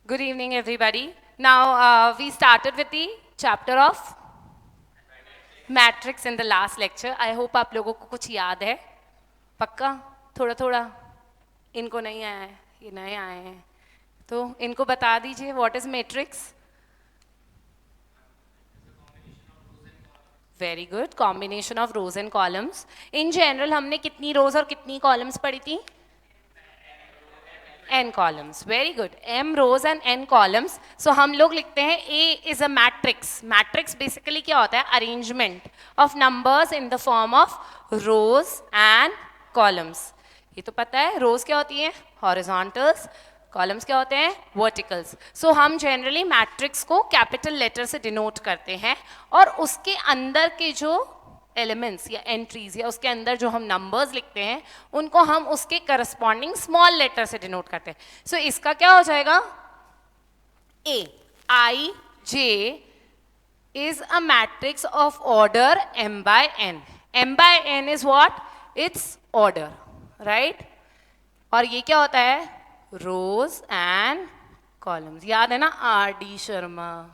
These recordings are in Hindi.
Good evening, everybody. Now, we started with the chapter of matrix in the last lecture. I hope आप लोगों को कुछ याद है. पक्का? थोड़ा थोड़ा. इनको नहीं आया है, ये नए आए हैं. तो इनको बता दीजिए what is matrix? Very good. Combination of rows and columns. In general, हमने कितनी rows और कितनी columns पढ़ी थी? n columns. Very good. m rows and n columns. So हम लोग लिखते हैं A is a matrix. Matrix basically क्या होता है? Arrangement of numbers in the form of rows and columns. ये तो पता है. Rows क्या होती हैं? Horizontals. Columns क्या होते हैं? Verticals. So हम generally matrix को capital letter से denote करते हैं और उसके अंदर के जो एलिमेंट्स या एंट्रीज या उसके अंदर जो हम नंबर्स लिखते हैं उनको हम उसके करस्पॉन्डिंग स्मॉल लेटर से डिनोट करते हैं. सो इसका क्या हो जाएगा? A I J is a matrix of order m by n. m by n is what? It's order, right? और ये क्या होता है? Rows and columns. याद है ना? आर डी शर्मा,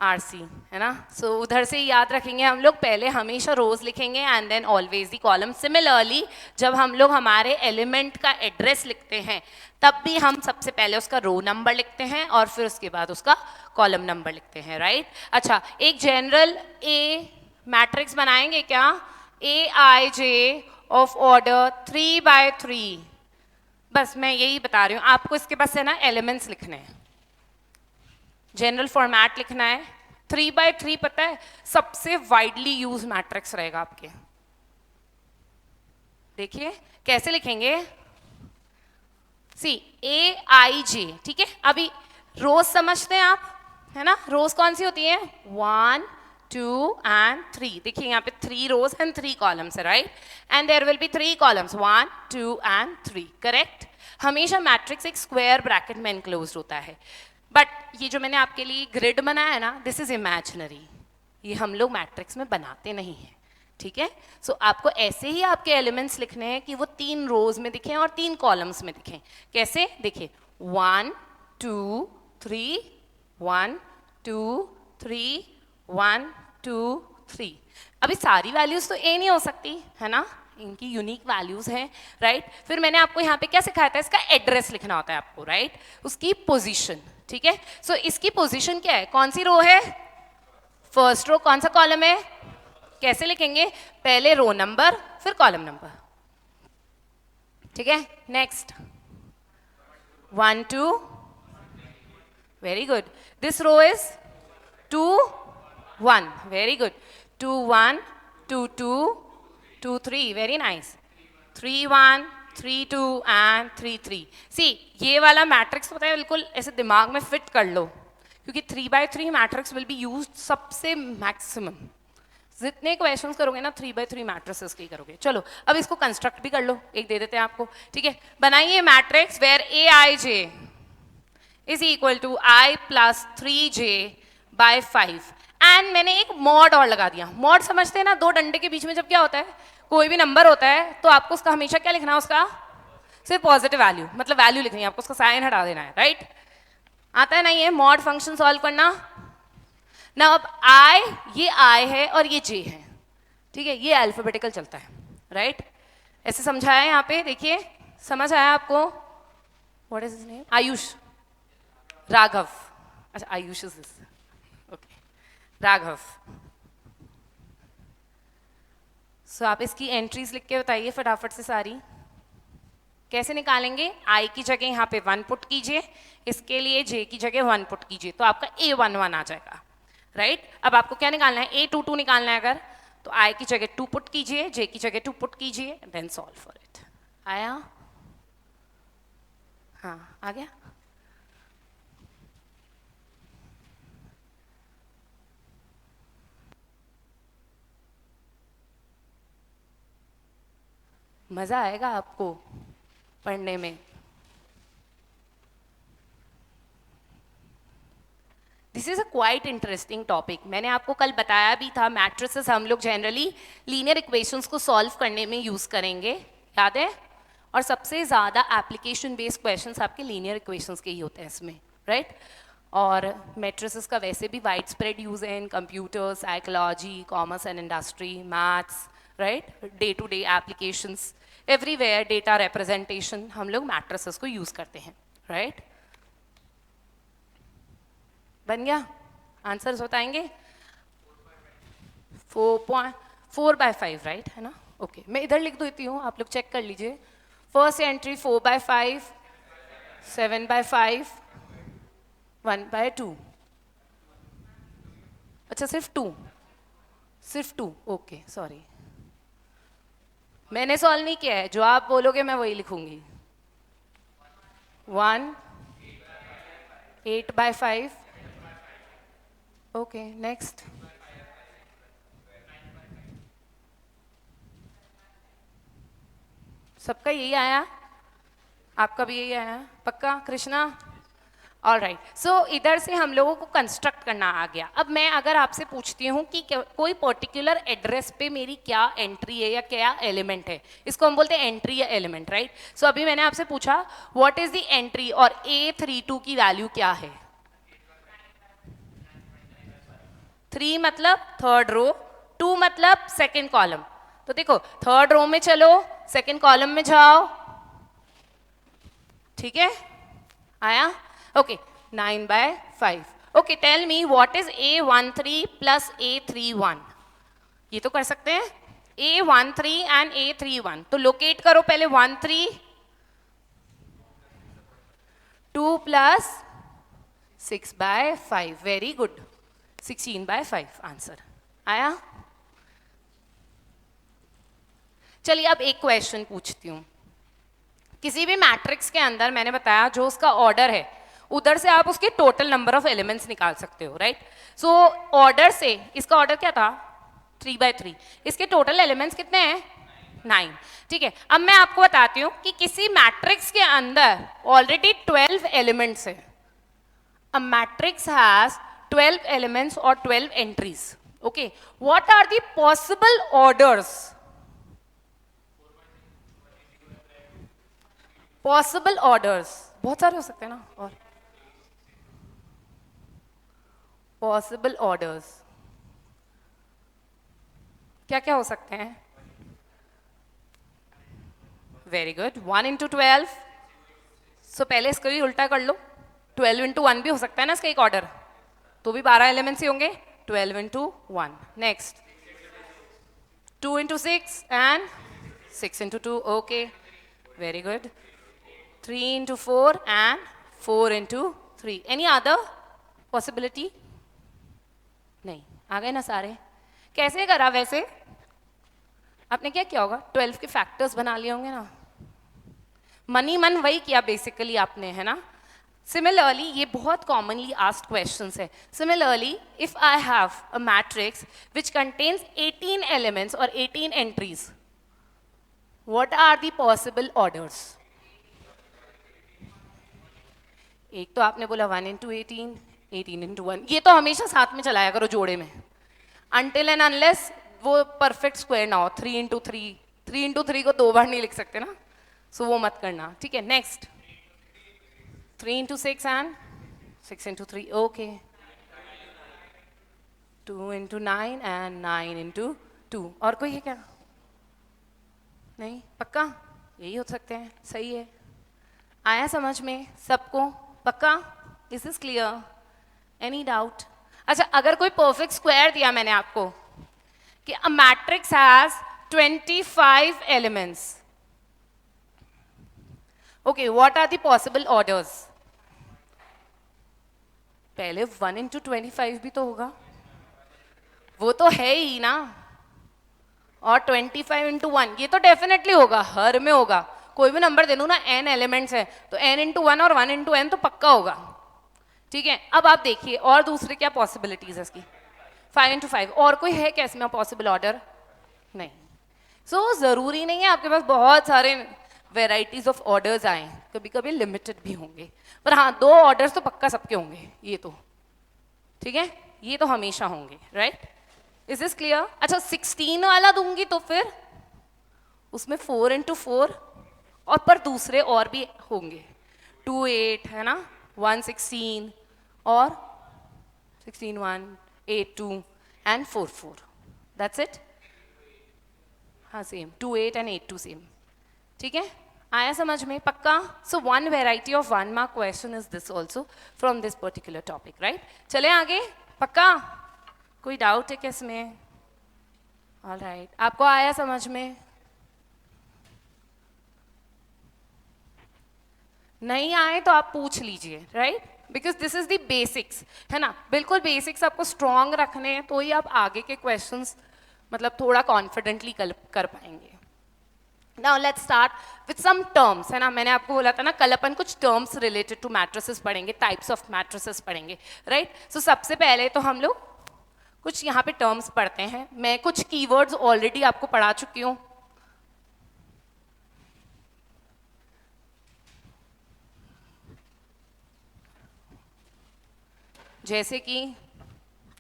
आरसी, है ना? सो उधर से ही याद रखेंगे हम लोग. पहले हमेशा रोज लिखेंगे and then always the column. Similarly जब हम लोग हमारे एलिमेंट का एड्रेस लिखते हैं तब भी हम सबसे पहले उसका रो नंबर लिखते हैं और फिर उसके बाद उसका कॉलम नंबर लिखते हैं, राइट? अच्छा, एक जनरल ए मैट्रिक्स बनाएंगे क्या? ए I J of order 3 by 3. बस मैं यही बता रही हूँ आपको. इसके पास है ना एलिमेंट्स लिखने हैं, जनरल फॉर्मेट लिखना है. 3 by 3 पता है सबसे वाइडली यूज मैट्रिक्स रहेगा आपके. देखिए कैसे लिखेंगे. सी ए आई जे, ठीक है? अभी रोज समझते हैं आप, है ना? रोज कौन सी होती है? 1 2 and 3. देखिए यहाँ पे 3 rows and 3 columns है, right? And there will be 3 columns 1 2 and 3. Correct? हमेशा मैट्रिक्स एक स्क्वायर ब्रैकेट में एनक्लोज्ड होता है. बट ये जो मैंने आपके लिए ग्रिड बनाया है ना, दिस इज इमेजिनरी. ये हम लोग मैट्रिक्स में बनाते नहीं हैं, ठीक है? सो आपको ऐसे ही आपके एलिमेंट्स लिखने हैं कि वो 3 रोज में दिखें और 3 कॉलम्स में दिखें. कैसे? देखिए 1 2 3 1 2 3 1 2 3. अभी सारी वैल्यूज तो ए नहीं हो सकती, है ना? इनकी यूनिक वैल्यूज हैं, राइट? फिर मैंने आपको यहाँ पे क्या सिखाया था? इसका एड्रेस लिखना होता है आपको, राइट? उसकी पोजीशन, ठीक है? सो इसकी पोजीशन क्या है? कौन सी रो है? First row. कौन सा कॉलम है? कैसे लिखेंगे? पहले रो नंबर फिर कॉलम नंबर, ठीक है? Next 1 2. Very good. This row is 2 1. Very good. 2 1 2 2 2 3. Very nice. 3 1 3 2 and 3 3. See ये वाला मैट्रिक्स पता है बिल्कुल ऐसे दिमाग में फिट कर लो, क्योंकि 3 by 3 matrix will be used सबसे मैक्सिमम. जितने क्वेश्चंस करोगे ना 3 by 3 मैट्रिक्सेस के करोगे. चलो अब इसको कंस्ट्रक्ट भी कर लो. एक दे देते हैं आपको, ठीक है? बनाइए matrix where A I J is equal to I plus 3j by 5. And मैंने एक मॉड और लगा दिया. मॉड समझते हैं ना? 2 डंडे के बीच में जब क्या होता है, कोई भी नंबर होता है तो आपको उसका हमेशा क्या लिखना है? उसका सिर्फ पॉजिटिव वैल्यू, मतलब वैल्यू लिखनी है आपको, उसका साइन हटा देना है, राइट? आता है नहीं है मॉड फंक्शन सॉल्व करना ना? अब आई, ये आई है और ये जे है, ठीक है? ये अल्फाबेटिकल चलता है, राइट? ऐसे समझाया यहाँ पे. देखिए समझ आया आपको? What is his name? Ayush, Raghav. अच्छा Ayush is this, okay, Raghav. So आप इसकी एंट्रीज लिख के बताइए फटाफट से सारी. कैसे निकालेंगे? आई की जगह यहाँ पे 1 पुट कीजिए, इसके लिए जे की जगह 1 पुट कीजिए, तो आपका A11 आ जाएगा, राइट? अब आपको क्या निकालना है? A22 निकालना है अगर, तो आई की जगह 2 पुट कीजिए, जे की जगह 2 पुट कीजिए, देन सॉल्व फॉर इट. आया? हाँ आ गया. मजा आएगा आपको पढ़ने में. This is a quite interesting topic. मैंने आपको कल बताया भी था मैट्रिसेस हम लोग जनरली लीनियर इक्वेशंस को सॉल्व करने में यूज करेंगे, याद है? और सबसे ज़्यादा एप्लीकेशन बेस्ड क्वेश्चंस आपके लीनियर इक्वेशंस के ही होते हैं इसमें, राइट? और मैट्रिसेस का वैसे भी वाइड स्प्रेड यूज है in computers, psychology, commerce and industry, maths, right? Day to day applications everywhere, data representation, हम लोग मैट्रिसेस को यूज करते हैं, राइट? बन गया? आंसर्स बताएंगे? 4/5, राइट, है ना? ओके, मैं इधर लिख देती हूँ, आप लोग चेक कर लीजिए. First entry 4/5, 7/5, 1/2. अच्छा, सिर्फ 2, ओके, सॉरी. मैंने सॉल्व नहीं किया है, जो आप बोलोगे मैं वही लिखूंगी. 1, 8/5, ओके, नेक्स्ट. सबका यही आया? आपका भी यही आया? पक्का कृष्णा? All right. सो इधर से हम लोगों को कंस्ट्रक्ट करना आ गया. अब मैं अगर आपसे पूछती हूँ कि कोई पर्टिकुलर एड्रेस पे मेरी क्या एंट्री है या क्या एलिमेंट है, इसको हम बोलते हैं एंट्री या एलिमेंट, राइट? सो अभी मैंने आपसे पूछा व्हाट इज द एंट्री और A32 की वैल्यू क्या है? 3 मतलब थर्ड रो, 2 मतलब सेकेंड कॉलम. तो देखो, थर्ड रो में चलो, सेकेंड कॉलम में जाओ, ठीक है? आया? Okay, 9/5. Okay, tell me what is A13 plus A31? ये तो कर सकते हैं. A13 एंड A31, तो लोकेट करो पहले. 13, 2 प्लस 6/5, वेरी गुड, 16/5 आंसर आया. चलिए अब एक क्वेश्चन पूछती हूँ. किसी भी मैट्रिक्स के अंदर मैंने बताया जो उसका ऑर्डर है, उधर से आप उसके टोटल नंबर ऑफ एलिमेंट्स निकाल सकते हो, राइट? सो ऑर्डर से, इसका ऑर्डर क्या था? 3/3. इसके टोटल एलिमेंट्स कितने हैं? 9. ठीक है, अब मैं आपको बताती हूँ कि किसी मैट्रिक्स के अंदर ऑलरेडी 12 एलिमेंट्स है. अ मैट्रिक्स हैज 12 एलिमेंट्स और 12 entries. Okay, what are the possible orders? Possible orders बहुत सारे हो सकते हैं ना. और पॉसिबल ऑर्डर्स क्या क्या हो सकते हैं? Very good. 1 इंटू 12. सो पहले इसको भी उल्टा कर लो. 12 इंटू 1 भी हो सकता है ना इसका एक ऑर्डर, तो भी 12 एलिमेंट्स ही होंगे. 12 into 1. Next 2 into 6 and 6 into 2. Okay, very good. 3 into 4 and 4 into 3. Any other possibility? नहीं, आ गए ना सारे? कैसे करा वैसे? आपने क्या किया होगा? 12 के फैक्टर्स बना लिए होंगे ना. मनी मन वही किया बेसिकली आपने, है ना? सिमिलरली, ये बहुत कॉमनली आस्क्ड क्वेश्चंस है. Similarly, if I have a matrix which contains 18 elements और 18 entries, what are the possible orders? एक तो आपने बोला 1 इंटू 18, 18 इंटू 1. ये तो हमेशा साथ में चलाया करो जोड़े में, अनटिल एंड अनलेस वो परफेक्ट स्क्वायर ना हो. 3 इंटू 3, 3 इंटू 3 को 2 बार नहीं लिख सकते ना, सो वो मत करना, ठीक है? Next 3 into 6 and 6 into 3. Okay, 2 into 9 and 9 into 2. और कोई है क्या? नहीं, पक्का यही हो सकते हैं. सही है, आया समझ में सबको? पक्का? Is this clear? Any doubt? अच्छा, अगर कोई परफेक्ट स्क्वायर दिया मैंने आपको कि a matrix has 25 elements, okay, what are the possible orders? पहले 1 इंटू 25 भी तो होगा, वो तो है ही ना. और 25 इंटू 1 ये तो डेफिनेटली होगा, हर में होगा. कोई भी नंबर दे दूं ना, n एलिमेंट्स है तो n इंटू 1 और 1 इंटू n तो पक्का होगा, ठीक है? अब आप देखिए और दूसरे क्या पॉसिबिलिटीज है इसकी. 5 इंटू 5. और कोई है क्या इसमें पॉसिबल ऑर्डर? नहीं. सो जरूरी नहीं है आपके पास बहुत सारे वेराइटीज ऑफ ऑर्डर्स आए, कभी कभी लिमिटेड भी होंगे, पर हाँ 2 ऑर्डर्स तो पक्का सबके होंगे, ये तो ठीक है, ये तो हमेशा होंगे, राइट? Is this clear? अच्छा, 16 वाला दूंगी तो फिर उसमें 4 इंटू 4 और पर दूसरे और भी होंगे, 2 8 है ना, 1 16 और 16 1 8 2 एंड 4 4, दैट्स इट। हाँ सेम, 2 8 एंड 8 2 सेम, ठीक है, आया समझ में पक्का? So one variety of 1 mark question is this also from this particular topic, right? चले आगे, पक्का? कोई डाउट है क्या इसमें? ऑलराइट, आपको आया समझ में? नहीं आए तो आप पूछ लीजिए, right? Because this is the basics, है ना, बिल्कुल बेसिक्स आपको स्ट्रॉन्ग रखने हैं तो ही आप आगे के क्वेश्चंस मतलब थोड़ा कॉन्फिडेंटली कर पाएंगे। Now let's start with some terms, है ना, मैंने आपको बोला था ना कल अपन कुछ terms related to matrices पढ़ेंगे, types of matrices पढ़ेंगे, right? So सबसे पहले तो हम लोग कुछ यहाँ पे terms पढ़ते हैं। मैं कुछ keywords already आपको पढ़ा चुकी हूँ, जैसे कि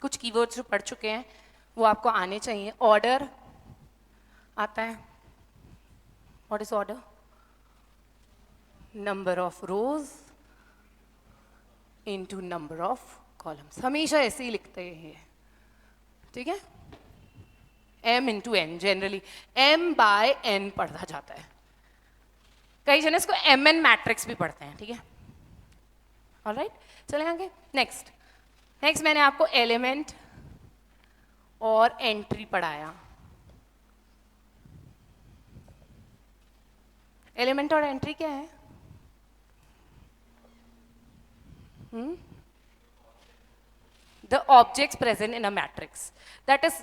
कुछ कीवर्ड्स जो पढ़ चुके हैं वो आपको आने चाहिए। ऑर्डर आता है, what is order? Number of rows into number of columns, हमेशा ऐसे ही लिखते हैं, ठीक है, m into n, generally m by n पढ़ा जाता है, कई जन इसको mn मैट्रिक्स भी पढ़ते हैं, ठीक है, ऑलराइट, चले आगे। नेक्स्ट मैंने आपको एलिमेंट और एंट्री पढ़ाया। एलिमेंट और एंट्री क्या है? The objects present in a matrix, that is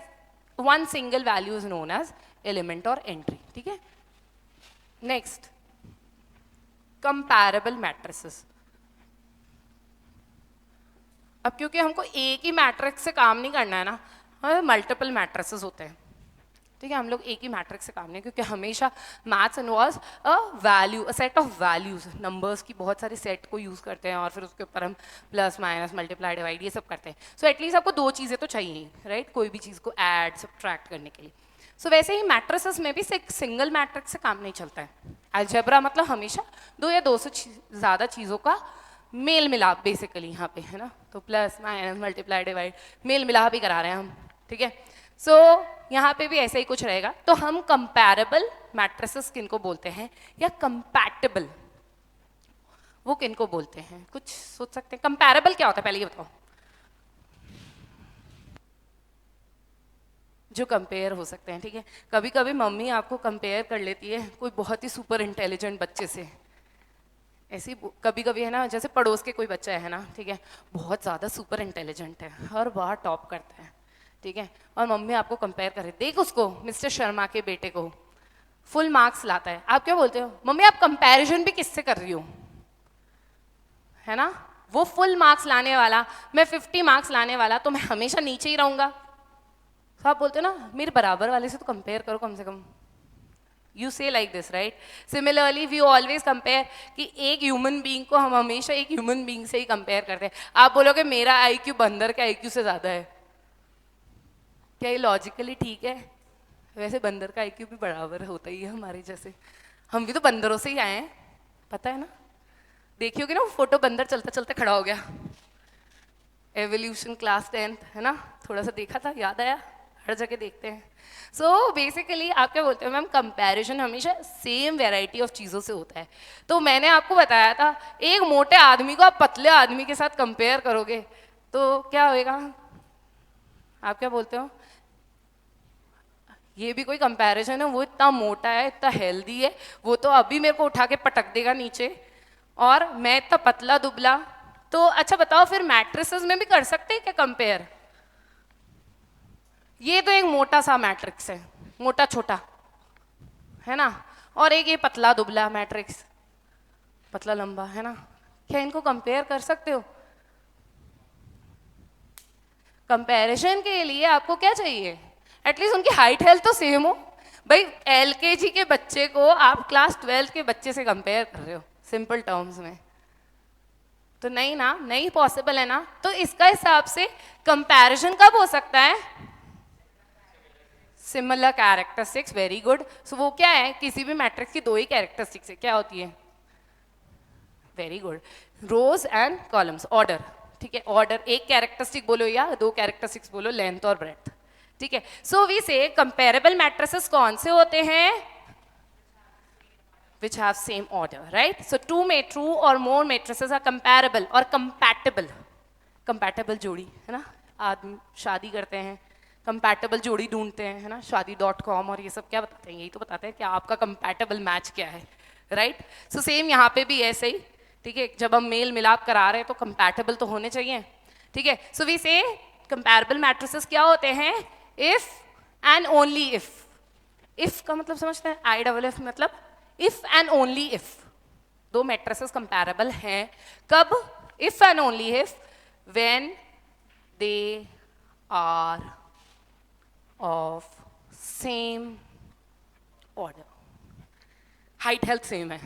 one single value is known as element और एंट्री, ठीक है। Next comparable matrices. अब क्योंकि हमको एक ही मैट्रिक्स से काम नहीं करना है ना, हमें मल्टीपल मैट्रिसेस होते हैं, ठीक है, हम लोग एक ही मैट्रिक्स से काम नहीं, क्योंकि हमेशा maths involves a value, a set of values, numbers की बहुत सारे सेट को यूज करते हैं और फिर उसके ऊपर हम प्लस माइनस मल्टीप्लाई डिवाइड ये सब करते हैं। सो एटलीस्ट आपको दो चीज़ें तो चाहिए, राइट, कोई भी चीज़ को ऐड सब्ट्रैक्ट करने के लिए। सो वैसे ही मैट्रिसेस में भी सिंगल मैट्रिक्स से काम नहीं चलता है। अलजेब्रा मतलब हमेशा दो या दो से ज़्यादा चीज़ों का मेल मिलाप बेसिकली यहाँ पे, है ना, तो प्लस माइनस मल्टीप्लाई डिवाइड मेल मिलाप ही करा रहे हैं हम, ठीक है। सो यहाँ पे भी ऐसा ही कुछ रहेगा। तो हम कंपैरेबल मैट्रिसेस किनको बोलते हैं या कंपैटिबल वो किनको बोलते हैं, कुछ सोच सकते हैं? कंपैरेबल क्या होता है पहले ये बताओ। जो कंपेयर हो सकते हैं, ठीक है। कभी कभी मम्मी आपको कंपेयर कर लेती है कोई बहुत ही सुपर इंटेलिजेंट बच्चे से, ऐसी कभी कभी, है ना, जैसे पड़ोस के कोई बच्चा है ना, ठीक है, बहुत ज़्यादा सुपर इंटेलिजेंट है, हर बार टॉप करता है, ठीक है, और मम्मी आपको कंपेयर करे, देख उसको, मिस्टर शर्मा के बेटे को फुल मार्क्स लाता है, आप क्या बोलते हो? मम्मी आप कंपैरिजन भी किससे कर रही हो, है ना, वो फुल मार्क्स लाने वाला, मैं 50 मार्क्स लाने वाला, तो मैं हमेशा नीचे ही रहूंगा। तो आप बोलते हो ना मेरे बराबर वाले से तो कंपेयर करो कम से कम, you say like this, right. Similarly we always compare, कि एक ह्यूमन बीइंग को हम हमेशा एक ह्यूमन बीइंग से ही कंपेयर करते हैं। आप बोलोगे मेरा आईक्यू बंदर के आईक्यू से ज्यादा है, क्या ये लॉजिकली ठीक है? वैसे बंदर का आईक्यू भी बराबर होता ही है हमारे जैसे, हम भी तो बंदरों से ही आए हैं, पता है ना। देखियोगे ना वो फोटो, बंदर चलते चलते खड़ा हो गया, एवोल्यूशन क्लास 10th, है ना, थोड़ा सा देखा था, याद आया, हर जगह देखते हैं। सो बेसिकली आप क्या बोलते हो मैम, कंपैरिजन हमेशा सेम वैरायटी ऑफ चीज़ों से होता है। तो मैंने आपको बताया था एक मोटे आदमी को आप पतले आदमी के साथ कंपेयर करोगे तो क्या होएगा, आप क्या बोलते हो? ये भी कोई कंपैरिजन है? वो इतना मोटा है, इतना हेल्दी है, वो तो अभी मेरे को उठा के पटक देगा नीचे, और मैं इतना पतला दुबला। तो अच्छा बताओ फिर मैट्रिसेस में भी कर सकते हैं क्या कंपेयर? ये तो एक मोटा सा मैट्रिक्स है, मोटा छोटा, है ना, और एक ये पतला दुबला मैट्रिक्स, पतला लंबा, है ना, क्या इनको कंपेयर कर सकते हो? कंपैरिजन के लिए आपको क्या चाहिए? एटलीस्ट उनकी हाइट हेल्थ तो सेम हो। भाई एलकेजी के बच्चे को आप क्लास 12 के बच्चे से कंपेयर कर रहे हो सिंपल टर्म्स में, तो नहीं ना, नहीं पॉसिबल है ना। तो इसका हिसाब से कंपैरिजन कब हो सकता है? Similar characteristics, very good. So वो क्या है, किसी भी मैट्रिक्स की दो ही कैरेक्टरिस्टिक्स है, क्या होती है? Very good, rows and columns, order, ठीक है। ऑर्डर, एक कैरेक्टरिस्टिक बोलो या दो कैरेक्टरिस्टिक्स बोलो, लेंथ और ब्रेड्थ, ठीक है। सो वी से कंपेरेबल मैट्रिसेस कौन से होते हैं? which have same order, right? So two or more matrices are comparable or compatible. Compatible जोड़ी, है ना? आदमी शादी करते हैं, compatible जोड़ी ढूंढते हैं, है ना? शादी.com और ये सब क्या बताते हैं? यही तो बताते हैं कि आपका compatible मैच क्या है, right? So same यहाँ पे भी ऐसे ही, ठीक है। जब हम मेल मिलाप करा रहे हैं तो compatible तो होने चाहिए, ठीक है। So we say comparable matrices क्या होते हैं? If and only if. If का मतलब समझते हैं? IFF मतलब if and only if दो matrices comparable हैं, कब? if and only if when they are of same order. height health same है,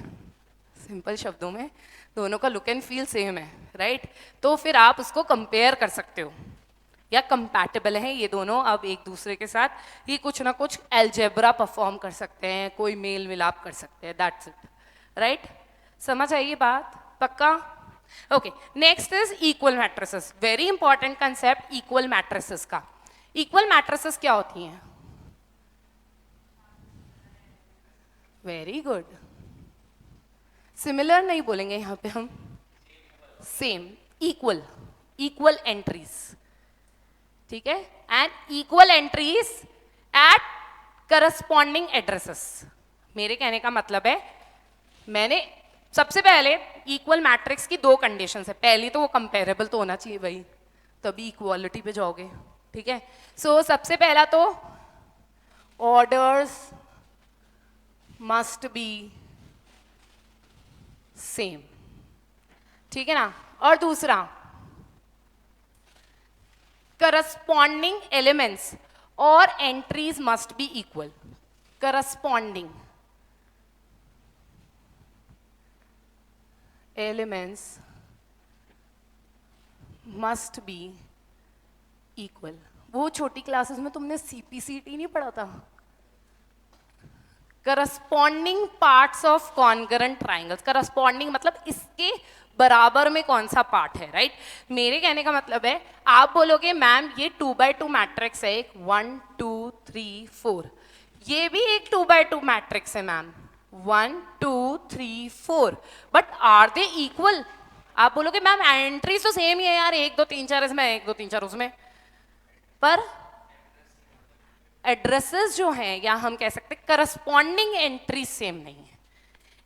सिंपल शब्दों में दोनों का लुक एंड फील सेम है, राइट? तो फिर आप उसको कंपेयर कर सकते हो, या कंपैटिबल हैं ये दोनों अब एक दूसरे के साथ, ये कुछ ना कुछ एल्जेब्रा परफॉर्म कर सकते हैं, कोई मेल मिलाप कर सकते हैं, दैट्स इट, राइट? समझ आई ये बात? पक्का? Okay, next is equal matrices, very important concept equal matrices का। इक्वल मैट्रिसेस क्या होती हैं? वेरी गुड, सिमिलर नहीं बोलेंगे यहाँ पे हम, सेम, इक्वल, इक्वल एंट्रीज, ठीक है, and equal entries at corresponding addresses. मेरे कहने का मतलब है, मैंने सबसे पहले इक्वल मैट्रिक्स की दो कंडीशंस है, पहली तो वो कंपेरेबल तो होना चाहिए भाई, तभी इक्वालिटी पे जाओगे, ठीक है। सो सबसे पहला तो ऑर्डर्स मस्ट बी सेम, ठीक है ना। और दूसरा corresponding elements or entries must be equal. Corresponding elements must be equal. वो छोटी क्लासेस में तुमने CPCT नहीं पढ़ा था? Corresponding parts of congruent triangles. Corresponding मतलब इसके बराबर में कौन सा पार्ट है, राइट? मेरे कहने का मतलब है, आप बोलोगे मैम ये 2x2 मैट्रिक्स है, एक 1 2 3 4, ये भी एक 2x2 मैट्रिक्स है ma'am, 1 2 3 4, but are they equal? आप बोलोगे मैम एंट्रीज तो सेम ही है यार, 1 2 3 4 इसमें, 1 2 3 4 उसमें, पर एड्रेसेस जो हैं, या हम कह सकते हैं करस्पॉन्डिंग एंट्रीज सेम नहीं है।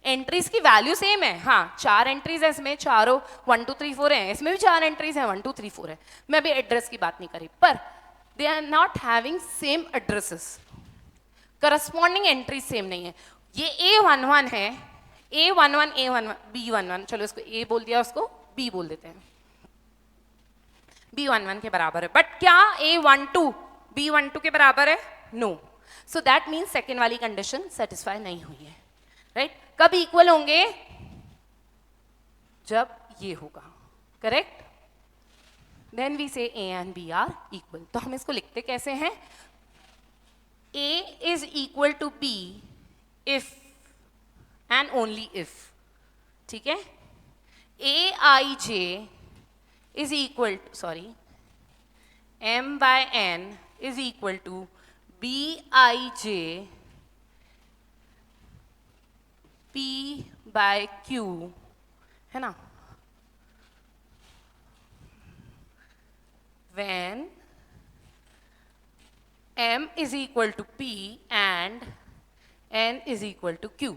एंट्रीज की वैल्यू सेम है, हाँ 4 एंट्रीज है इसमें, चारों 1 2 3 4 है, इसमें भी 4 एंट्रीज है, 1 2 3 4 है, मैं अभी एड्रेस की बात नहीं करी, पर they are not having same addresses, corresponding entries same नहीं है। ये A11 है, A11 A11 B11, चलो इसको A बोल दिया, उसको B बोल देते हैं, B11 के बराबर है, बट क्या A12 B12 के बराबर है? No. So that means second वाली कंडीशन सेटिस्फाई नहीं हुई है, राइट? कब इक्वल होंगे? जब ये होगा, correct? Then we say A and B are equal. तो हम इसको लिखते कैसे हैं? A is equal to B if and only if, ठीक है? AIJ is equal to, sorry, M/N is equal to Bij P/Q, है ना? When M is equal to P and N is equal to Q.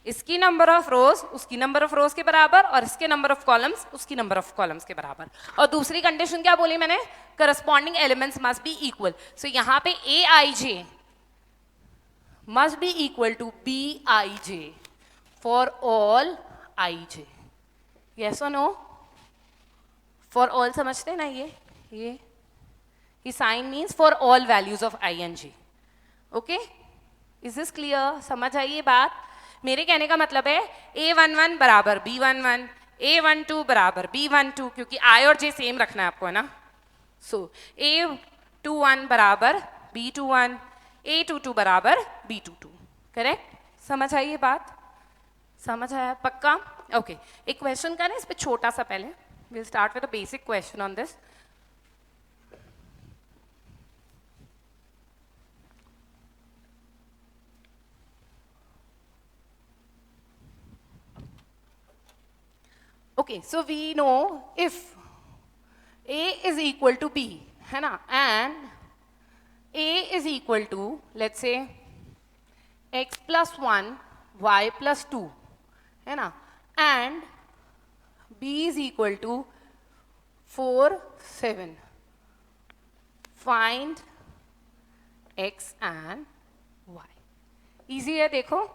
इसकी नंबर ऑफ रोज उसकी नंबर ऑफ रोज के बराबर, और इसके नंबर ऑफ कॉलम्स उसकी नंबर ऑफ कॉलम्स के बराबर। और दूसरी कंडीशन क्या बोली मैंने? Corresponding elements must be equal. So यहां पे AIJ must be equal to BIJ for all IJ। Yes और नो? फॉर ऑल समझते हैं ना? ये sign means for all values of ING। Okay, is this clear? समझ आई ये बात? मेरे कहने का मतलब है A11 बराबर B11, A12 बराबर B12, क्योंकि I और J सेम रखना है आपको, है ना? सो A21 बराबर B21, A22 बराबर B22, करेक्ट? समझ आई ये बात? समझ आया पक्का? ओके, एक क्वेश्चन करें इस पे छोटा सा पहले. Will start with a basic question on this. Okay, so we know if A is equal to B, है ना, and A is equal to, let's say, x plus 1, y plus 2, है ना, and B is equal to 4, 7. Find x and y. Easy है, देखो.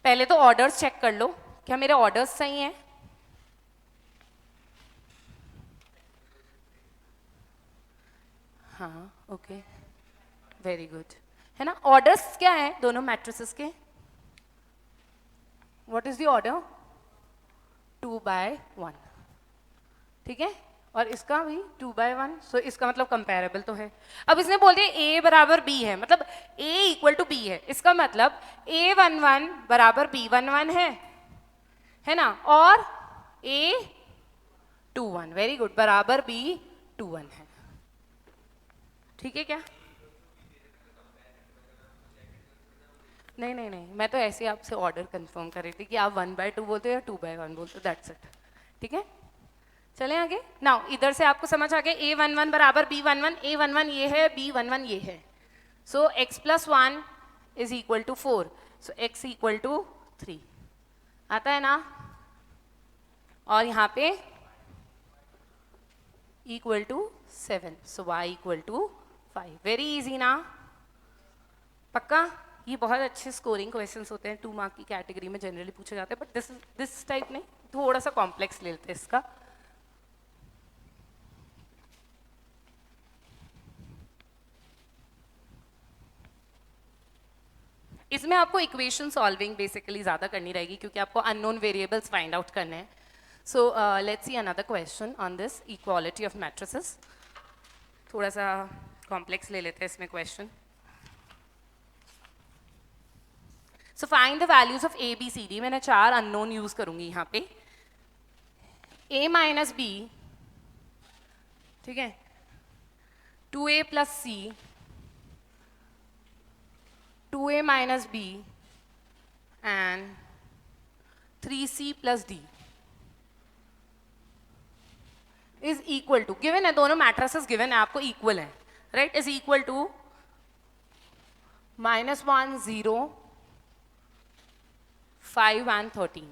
पहले तो ऑर्डर्स चेक कर लो, क्या मेरे ऑर्डर्स सही हैं? हाँ, ओके, वेरी गुड, है ना. ऑर्डर्स क्या है दोनों मैट्रिसेस के? What is the order? 2/1, ठीक है, और इसका भी 2/1. सो इसका मतलब कंपैरेबल तो है. अब इसने बोल दिया A बराबर B है, मतलब A इक्वल टू B है. इसका मतलब A11 बराबर B11 है ना, और A21, वेरी गुड, बराबर B21 है. ठीक है क्या? नहीं नहीं नहीं, मैं तो ऐसे आपसे ऑर्डर कंफर्म कर रही थी कि आप 1/2 बोलते हो या 2/1 बोलते हो, दैट्स इट. ठीक है, चलें आगे. नाउ इधर से आपको समझ आ गया A11 बराबर B11. A11 ये है, B11 ये है. So x plus 1 is equal to 4. So x equal to 3 आता है ना, और यहाँ पे equal to 7. So y equal to 5. Very easy ना, पक्का? ये बहुत अच्छे स्कोरिंग क्वेश्चंस होते हैं, 2 मार्क की कैटेगरी में जनरली पूछे जाते हैं, बट दिस टाइप नहीं, थोड़ा सा कॉम्प्लेक्स ले लेते हैं इसका. इसमें आपको इक्वेशन सॉल्विंग बेसिकली ज़्यादा करनी रहेगी, क्योंकि आपको अननोन वेरिएबल्स फाइंड आउट करने हैं. So let's see another question on this equality of matrices. थोड़ा सा कॉम्प्लेक्स ले लेते हैं इसमें question. So find the values of A B C D. मैंने 4 अननोन यूज करूंगी यहाँ पे. A माइनस B, ठीक है, 2A plus C, 2A minus B and 3C plus D is equal to, given है, दोनों मैट्रिसेस गिवन है आपको, इक्वल है, right, is equal to -1, 0, 5 and 13.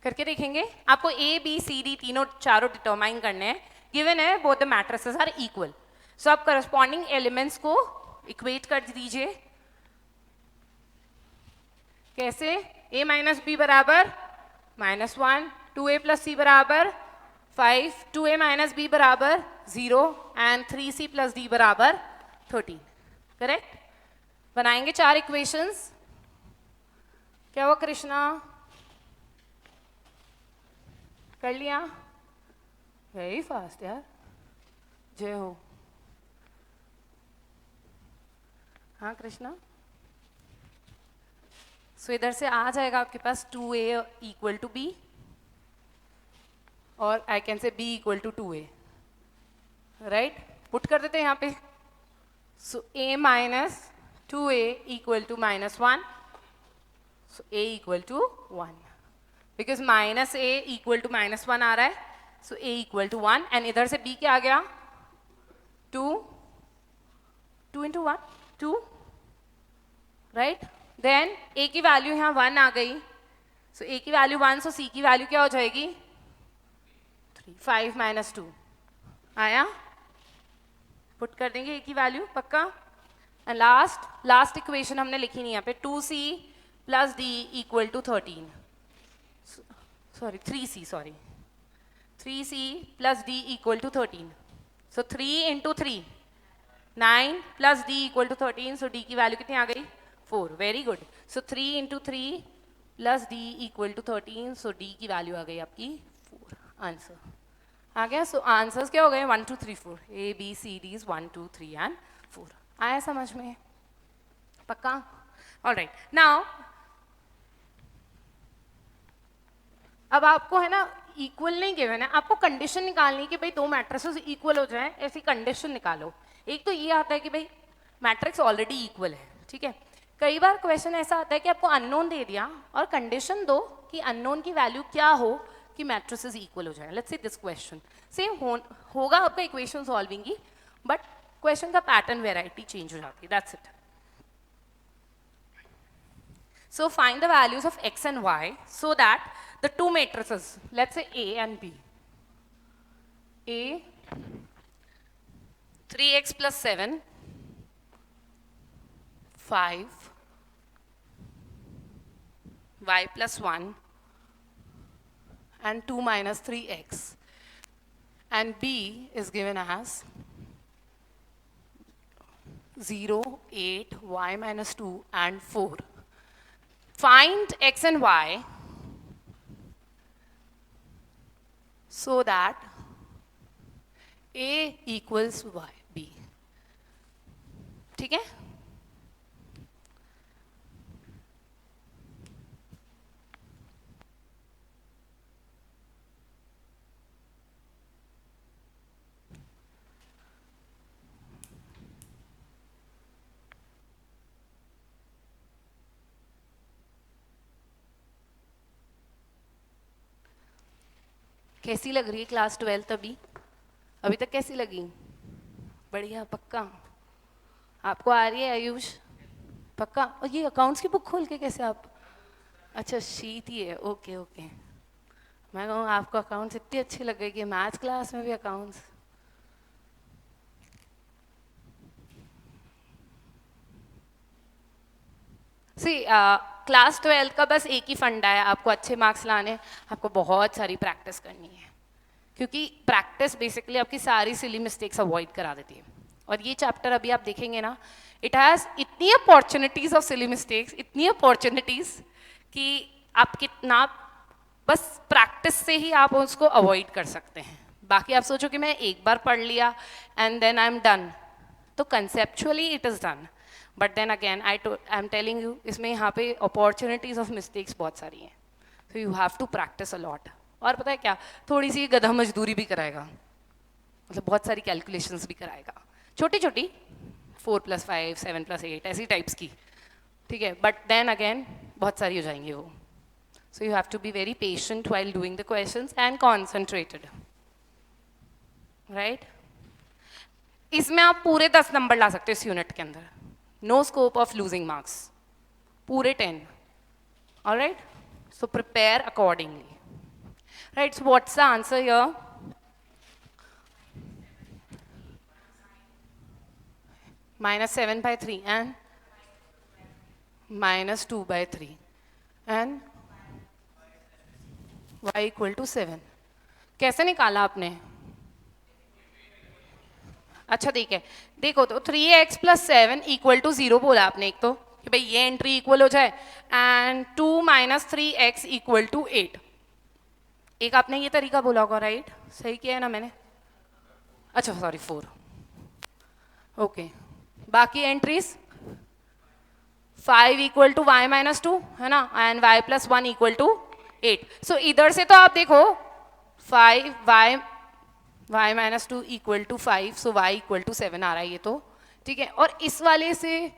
करके देखेंगे. आपको A B C D तीनों चारों डिटरमाइन करने हैं. गिवन है both the matrices are equal. So आप करस्पॉन्डिंग एलिमेंट्स को इक्वेट कर दीजिए. कैसे? A माइनस बी बराबर -1, 2A प्लस C बराबर 5, 2A माइनस बी बराबर 0 एंड 3C प्लस D बराबर 13. करेक्ट? बनाएंगे 4 इक्वेशंस. क्या हुआ कृष्णा? कर लिया? वेरी फास्ट यार, जय हो. हाँ कृष्णा, सो इधर से आ जाएगा आपके पास 2A इक्वल टू B, और I can say B equal to 2A, right. Put कर देते हैं यहाँ पे. So A minus 2A equal to -1, so A equal to 1, because minus A equal to -1 आ रहा है. So A equal to 1, and इधर से B क्या आ गया? 2 into 1, 2, राइट. देन A की वैल्यू यहाँ 1 आ गई. सो A की वैल्यू 1, सो C की वैल्यू क्या हो जाएगी? 3. 5 minus 2 आया. पुट कर देंगे A की वैल्यू, पक्का. एंड लास्ट इक्वेशन हमने लिखी नहीं यहाँ पे. 2C plus D equal to 13, sorry 3C plus D equal to 13. So 3 into 3, 9 plus D equal to 13. So D की वैल्यू कितनी आ गई? 4. Very good. So 3 into 3 plus D equal to 13. So D की वैल्यू आ गई आपकी 4. आंसर आ गया? सो आंसर्स क्या हो गए? 1 2 3 4, A B C D 1 2 3 and 4। आया समझ में? पक्का? ऑलराइट, नाउ अब आपको है ना इक्वल नहीं गिवन है, आपको कंडीशन निकालनी कि भाई दो मैट्रिसेस इक्वल हो जाए, ऐसी कंडीशन निकालो। एक तो ये आता है कि भाई मैट्रिक्स ऑलरेडी इक्वल है, ठीक है। कई बार क्वेश्चन ऐसा आता है कि आपको अननोन दे दिया और कंडीशन दो कि अननोन की वैल्यू क्या हो कि मैट्रिसेस इक्वल हो जाए। Let's say this question same होगा आपका equation solving he, but question का पैटर्न वेराइटी चेंज हो जाती है, that's it. So find the values of x and y so that the two matrices, let's say A and B, A 3x plus 7, 5, y plus 1 and 2 minus 3x, and B is given as 0, 8, y minus 2 and 4. Find x and y so that a equals y b, ठीक है। कैसी लग रही है क्लास 12 अभी तक कैसी लगी? बढ़िया? पक्का? आपको आ रही है आयुष? पक्का? और ये अकाउंट्स की बुक खोल के कैसे आप? अच्छा शीट ही है, ओके ओके। मैं कहूँ आपको अकाउंट्स इतनी अच्छी लग गई कि मैथ्स क्लास में भी अकाउंट्स। सी क्लास 12 का बस एक ही फंडा है, आपको अच्छे मार्क्स लाने, आपको बहुत सारी प्रैक्टिस करनी है, क्योंकि प्रैक्टिस बेसिकली आपकी सारी सिली मिस्टेक्स अवॉइड करा देती है। और ये चैप्टर अभी आप देखेंगे ना, इट हैज़ इतनी अपॉर्चुनिटीज ऑफ सिली मिस्टेक्स, इतनी अपॉर्चुनिटीज कि आप कितना बस प्रैक्टिस से ही आप उसको अवॉइड कर सकते हैं। बाकी आप सोचो कि मैं एक बार पढ़ लिया and then I am done, तो conceptually it is done, but then again I am telling you, इसमें यहाँ पे अपॉर्चुनिटीज ऑफ मिस्टेक्स बहुत सारी हैं, so you have to practise a lot. और पता है क्या, थोड़ी सी गधा मजदूरी भी कराएगा, मतलब बहुत सारी कैलकुलेशंस भी कराएगा, छोटी छोटी 4 + 5 7 + 8 ऐसी टाइप्स की, ठीक है, बट देन अगेन बहुत सारी हो जाएंगी वो। So you have to be very patient while doing the questions and concentrated, right. इसमें आप पूरे 10 नंबर ला सकते हो इस यूनिट के अंदर, no scope of losing marks, पूरे 10, alright. So prepare accordingly, right? So what's the answer here? -7/3 and -2/3 and y = 7। कैसे निकाला आपने? अच्छा ठीक है, देखो तो 3x + 7 = 0 बोला आपने एक तो, कि भाई ये एंट्री इक्वल हो जाए, एंड 2 - 3x = 8। एक आपने ये तरीका बोला होगा, राइट? सही किया है ना मैंने? अच्छा सॉरी 4, ओके। बाकी एंट्रीज 5 = y - 2 है ना, एंड y + 1 = 8। सो इधर से तो आप देखो 5 y - 2 = 5, सो y = 7 आ रहा है ये तो, ठीक है। और इस वाले से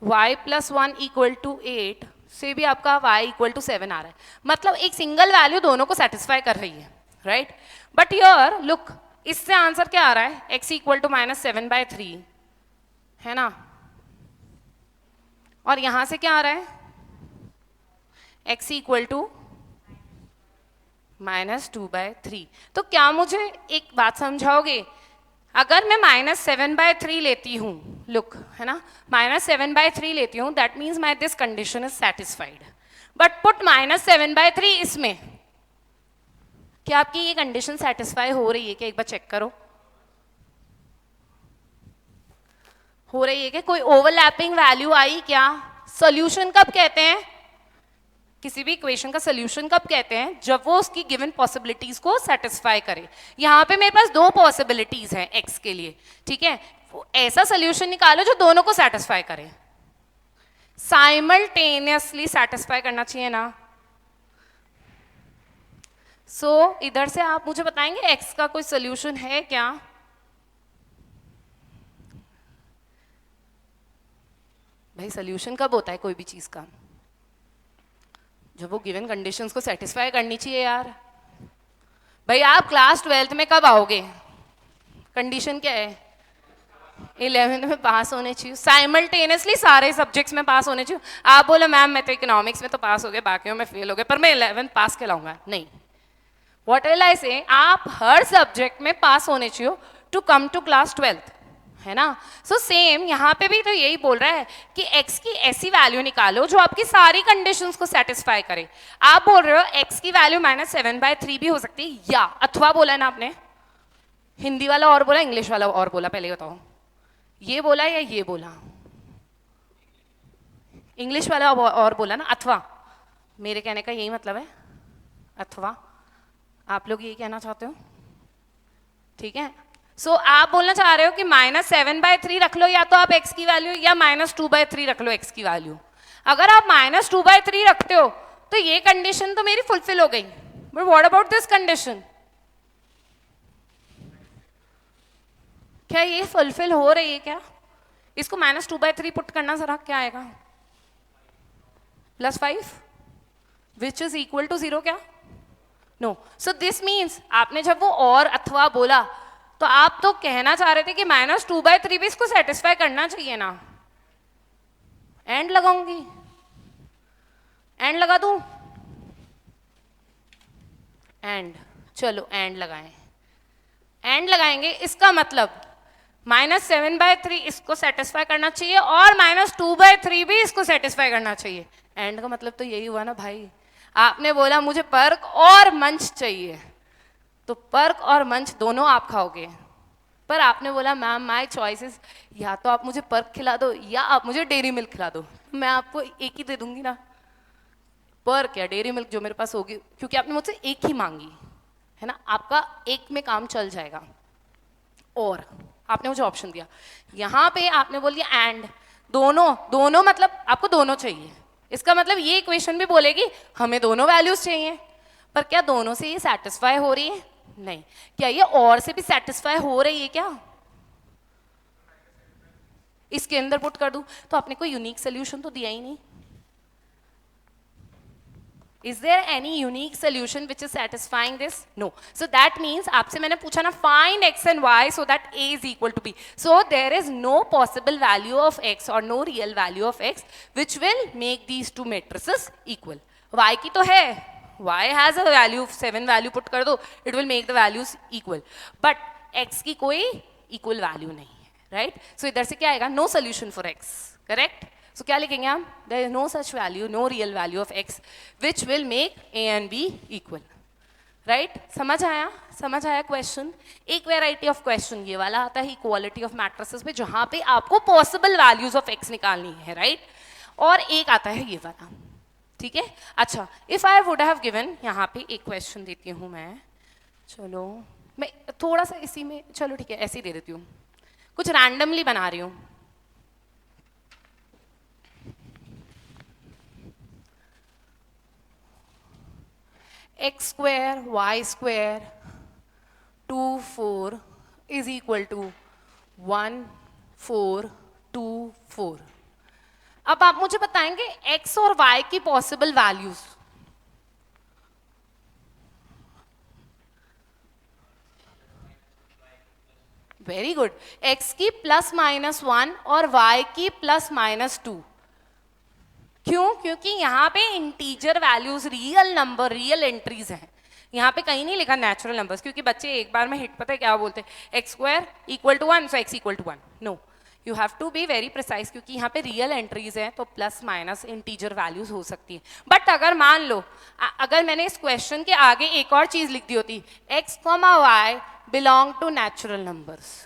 y + 1 = 8 से भी आपका y = 7 आ रहा है, मतलब एक सिंगल वैल्यू दोनों को सेटिस्फाई कर रही है, राइट। बट हियर लुक, इससे आंसर क्या आ रहा है? x = -7/3 है ना, और यहां से क्या आ रहा है? x = -2/3। तो क्या मुझे एक बात समझाओगे, अगर मैं -7/3 लेती हूँ, लुक है ना, -7/3 लेती हूँ, that means my this condition is satisfied, but put -7/3 इसमें, क्या आपकी ये कंडीशन सेटिस्फाई हो रही है क्या? एक बार चेक करो, हो रही है क्या? कोई ओवरलैपिंग वैल्यू आई क्या? सोल्यूशन कब कहते हैं? किसी भी इक्वेशन का सोल्यूशन कब कहते हैं? जब वो उसकी गिवन पॉसिबिलिटीज को सेटिस्फाई करे। यहाँ पे मेरे पास दो पॉसिबिलिटीज हैं एक्स के लिए, ठीक है, ऐसा सोल्यूशन निकालो जो दोनों को सेटिस्फाई करे, साइमल्टेनियसली सेटिस्फाई करना चाहिए ना। इधर से आप मुझे बताएंगे एक्स का कोई सोल्यूशन है क्या? भाई सोल्यूशन कब होता है कोई भी चीज का? जब वो गिवन कंडीशंस को सेटिस्फाई करनी चाहिए यार। भाई आप क्लास 12th में कब आओगे? कंडीशन क्या है? 11th में पास होने चाहिए, साइमल्टेनियसली सारे सब्जेक्ट्स में पास होने चाहिए। आप बोलो मैम मैं तो इकोनॉमिक्स में तो पास हो गए, बाकियों में फेल हो गए, पर मैं 11th पास कहलाऊंगा? नहीं। व्हाट विल आई से, आप हर सब्जेक्ट में पास होने चाहिए to come to class 12th, है ना। सेम यहाँ पे भी तो यही बोल रहा है कि x की ऐसी वैल्यू निकालो जो आपकी सारी कंडीशंस को सेटिस्फाई करे। आप बोल रहे हो x की वैल्यू -7/3 भी हो सकती है, या अथवा बोला है ना आपने? हिंदी वाला और बोला, इंग्लिश वाला और बोला? पहले बताओ, ये बोला या ये बोला? इंग्लिश वाला और बोला ना, अथवा। मेरे कहने का यही मतलब है, अथवा। आप लोग यही कहना चाहते हो, ठीक है। आप बोलना चाह रहे हो कि -7/3 रख लो, या तो आप x की वैल्यू, या -2/3 रख लो x की वैल्यू। अगर आप -2/3 रखते हो तो ये कंडीशन तो मेरी फुलफिल हो गई, but what about this condition? क्या ये फुलफिल हो रही है क्या? इसको -2/3 पुट करना जरा, क्या आएगा? +5 विच इज इक्वल टू 0 क्या? नो। दिस मीन्स आपने जब वो और अथवा बोला तो आप तो कहना चाह रहे थे कि -2/3 भी इसको सेटिस्फाई करना चाहिए ना। एंड लगाऊंगी, एंड लगा दूं? एंड, चलो एंड लगाएं। एंड लगाएंगे, इसका मतलब -7/3 इसको सेटिस्फाई करना चाहिए और -2/3 भी इसको सेटिस्फाई करना चाहिए। एंड का मतलब तो यही हुआ ना भाई। आपने बोला मुझे पर्क और मंच चाहिए, तो पर्क और मंच दोनों आप खाओगे, पर आपने बोला मैम माय चॉइसेस, या तो आप मुझे पर्क खिला दो या आप मुझे डेयरी मिल्क खिला दो। मैं आपको एक ही दे दूंगी ना, पर्क या डेयरी मिल्क जो मेरे पास होगी, क्योंकि आपने मुझसे एक ही मांगी है ना। आपका एक में काम चल जाएगा, और आपने मुझे ऑप्शन दिया। यहाँ पे आपने बोल दिया एंड, दोनों दोनों मतलब आपको दोनों चाहिए। इसका मतलब ये इक्वेशन भी बोलेगी हमें दोनों वैल्यूज चाहिए, पर क्या दोनों से ये सेटिस्फाई हो रही है? नहीं। क्या ये और से भी सेटिस्फाई हो रही है क्या? इसके अंदर पुट कर दूं तो आपने कोई यूनिक सोल्यूशन तो दिया ही नहीं। Is there any unique solution which is satisfying this? No. So that means आपसे मैंने पूछा ना find x and y so that a is equal to b. So there is no possible value of x or no real value of x which will make these two matrices equal. y की तो है, y has a value, 7 value put कर दो, it will make the values equal. But x की कोई equal value नहीं है, right? So इधर से क्या आएगा? No solution for x, correct? So क्या लिखेंगे हम? There is no such value, no real value of x which will make a and b equal, right? समझ आया? समझ आया क्वेश्चन? एक वेराइटी ऑफ क्वेश्चन ये वाला आता है इक्वालिटी ऑफ मैट्रिसेस में, जहां पे आपको पॉसिबल वैल्यूज ऑफ x निकालनी है, राइट? और एक आता है ये वाला, ठीक है। अच्छा, if I would have given, यहाँ पे एक क्वेश्चन देती हूँ मैं, चलो मैं थोड़ा सा इसी में, चलो ठीक है ऐसे ही दे देती हूँ, कुछ रैंडमली बना रही हूँ। x square y square 2 4 is equal to 1 4 2 4। अब आप मुझे बताएंगे x और y की possible values. Very good. x की +-1 और y की +-2। क्यों? क्योंकि यहाँ पे integer values, real number, real entries हैं। यहाँ पे कहीं नहीं लिखा नेचुरल नंबर्स, क्योंकि बच्चे एक बार में हिट पता है क्या बोलते हैं, x square equal to 1 so x equal to 1। No, you have to be very precise, क्योंकि यहाँ पे रियल एंट्रीज हैं तो +- इंटीजर वैल्यूज हो सकती है। बट अगर मान लो अगर मैंने इस क्वेश्चन के आगे एक और चीज लिख दी होती, x, y belong to natural numbers,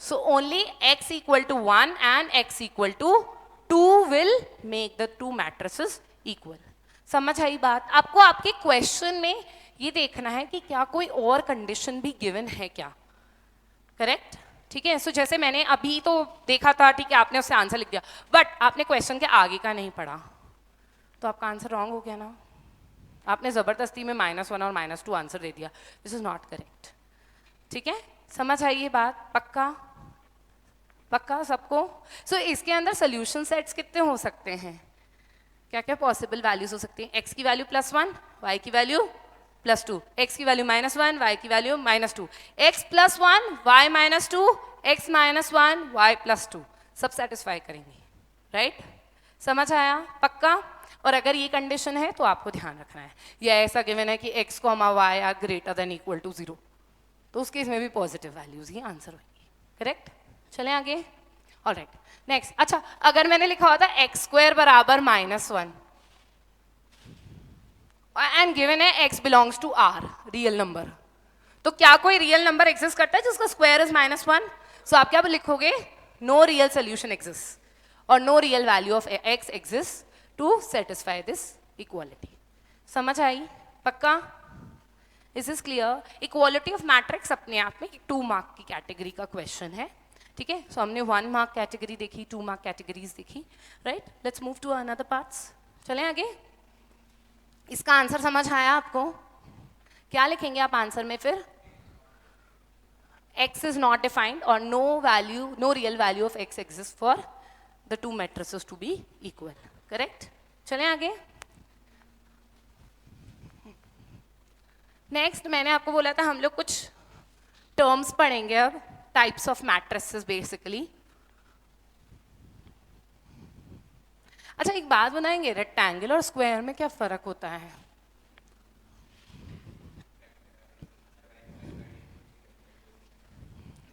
so only x equal to 1 and x equal to 2 will make the two matrices equal. समझ आई बात? आपको आपके क्वेश्चन में ये देखना है कि क्या कोई और कंडीशन भी गिवन है क्या, करेक्ट? ठीक है, सो जैसे मैंने अभी तो देखा था, ठीक है, आपने उससे आंसर लिख दिया, बट आपने क्वेश्चन के आगे का नहीं पढ़ा, तो आपका आंसर रॉन्ग हो गया ना. आपने जबरदस्ती में -1 और -2 आंसर दे दिया. This is not correct. ठीक है, समझ आई ये बात? पक्का पक्का सबको? सो इसके अंदर सोल्यूशन सेट्स कितने हो सकते हैं, क्या क्या पॉसिबल वैल्यूज हो सकती हैं? x की वैल्यू +1, y की वैल्यू +2, x की वैल्यू -1, y की value -2, x +1, y -2, x -1, y +2, सब सेटिस्फाई करेंगे, राइट? समझ आया? पक्का? और अगर ये कंडीशन है तो आपको ध्यान रखना है, या ऐसा गिवन है कि x, y are greater than equal to 0, तो उस केस में भी पॉजिटिव वैल्यूज ही आंसर होंगी, करेक्ट? चलें आगे. Alright, next. अच्छा, अगर मैंने लिखा होता x² बराबर -1 एंड गिवन है x belongs to r, real number, तो क्या कोई रियल नंबर एग्जिस्ट करता है जिसका स्क्वायर इज -1? सो आप क्या लिखोगे? नो रियल सोल्यूशन एग्जिस्ट और no real value of x exist to satisfy this equality. समझ आई? पक्का? Is this clear? Equality of matrix अपने आप में 2 मार्क की कैटेगरी का क्वेश्चन है. ठीक है, सो हमने 1 मार्क कैटेगरी देखी, 2 मार्क कैटेगरीज देखी, right? Let's move to another parts. चलें आगे. इसका आंसर समझ आया आपको? क्या लिखेंगे आप आंसर में फिर? x is not defined or no real value of x exists for the two matrices to be equal. Correct? चलें आगे. नेक्स्ट मैंने आपको बोला था हम लोग कुछ टर्म्स पढ़ेंगे अब, टाइप्स ऑफ मैट्रिसेस बेसिकली. अच्छा, एक बात बताएंगे, रेक्टेंगल और स्क्वायर में क्या फर्क होता है?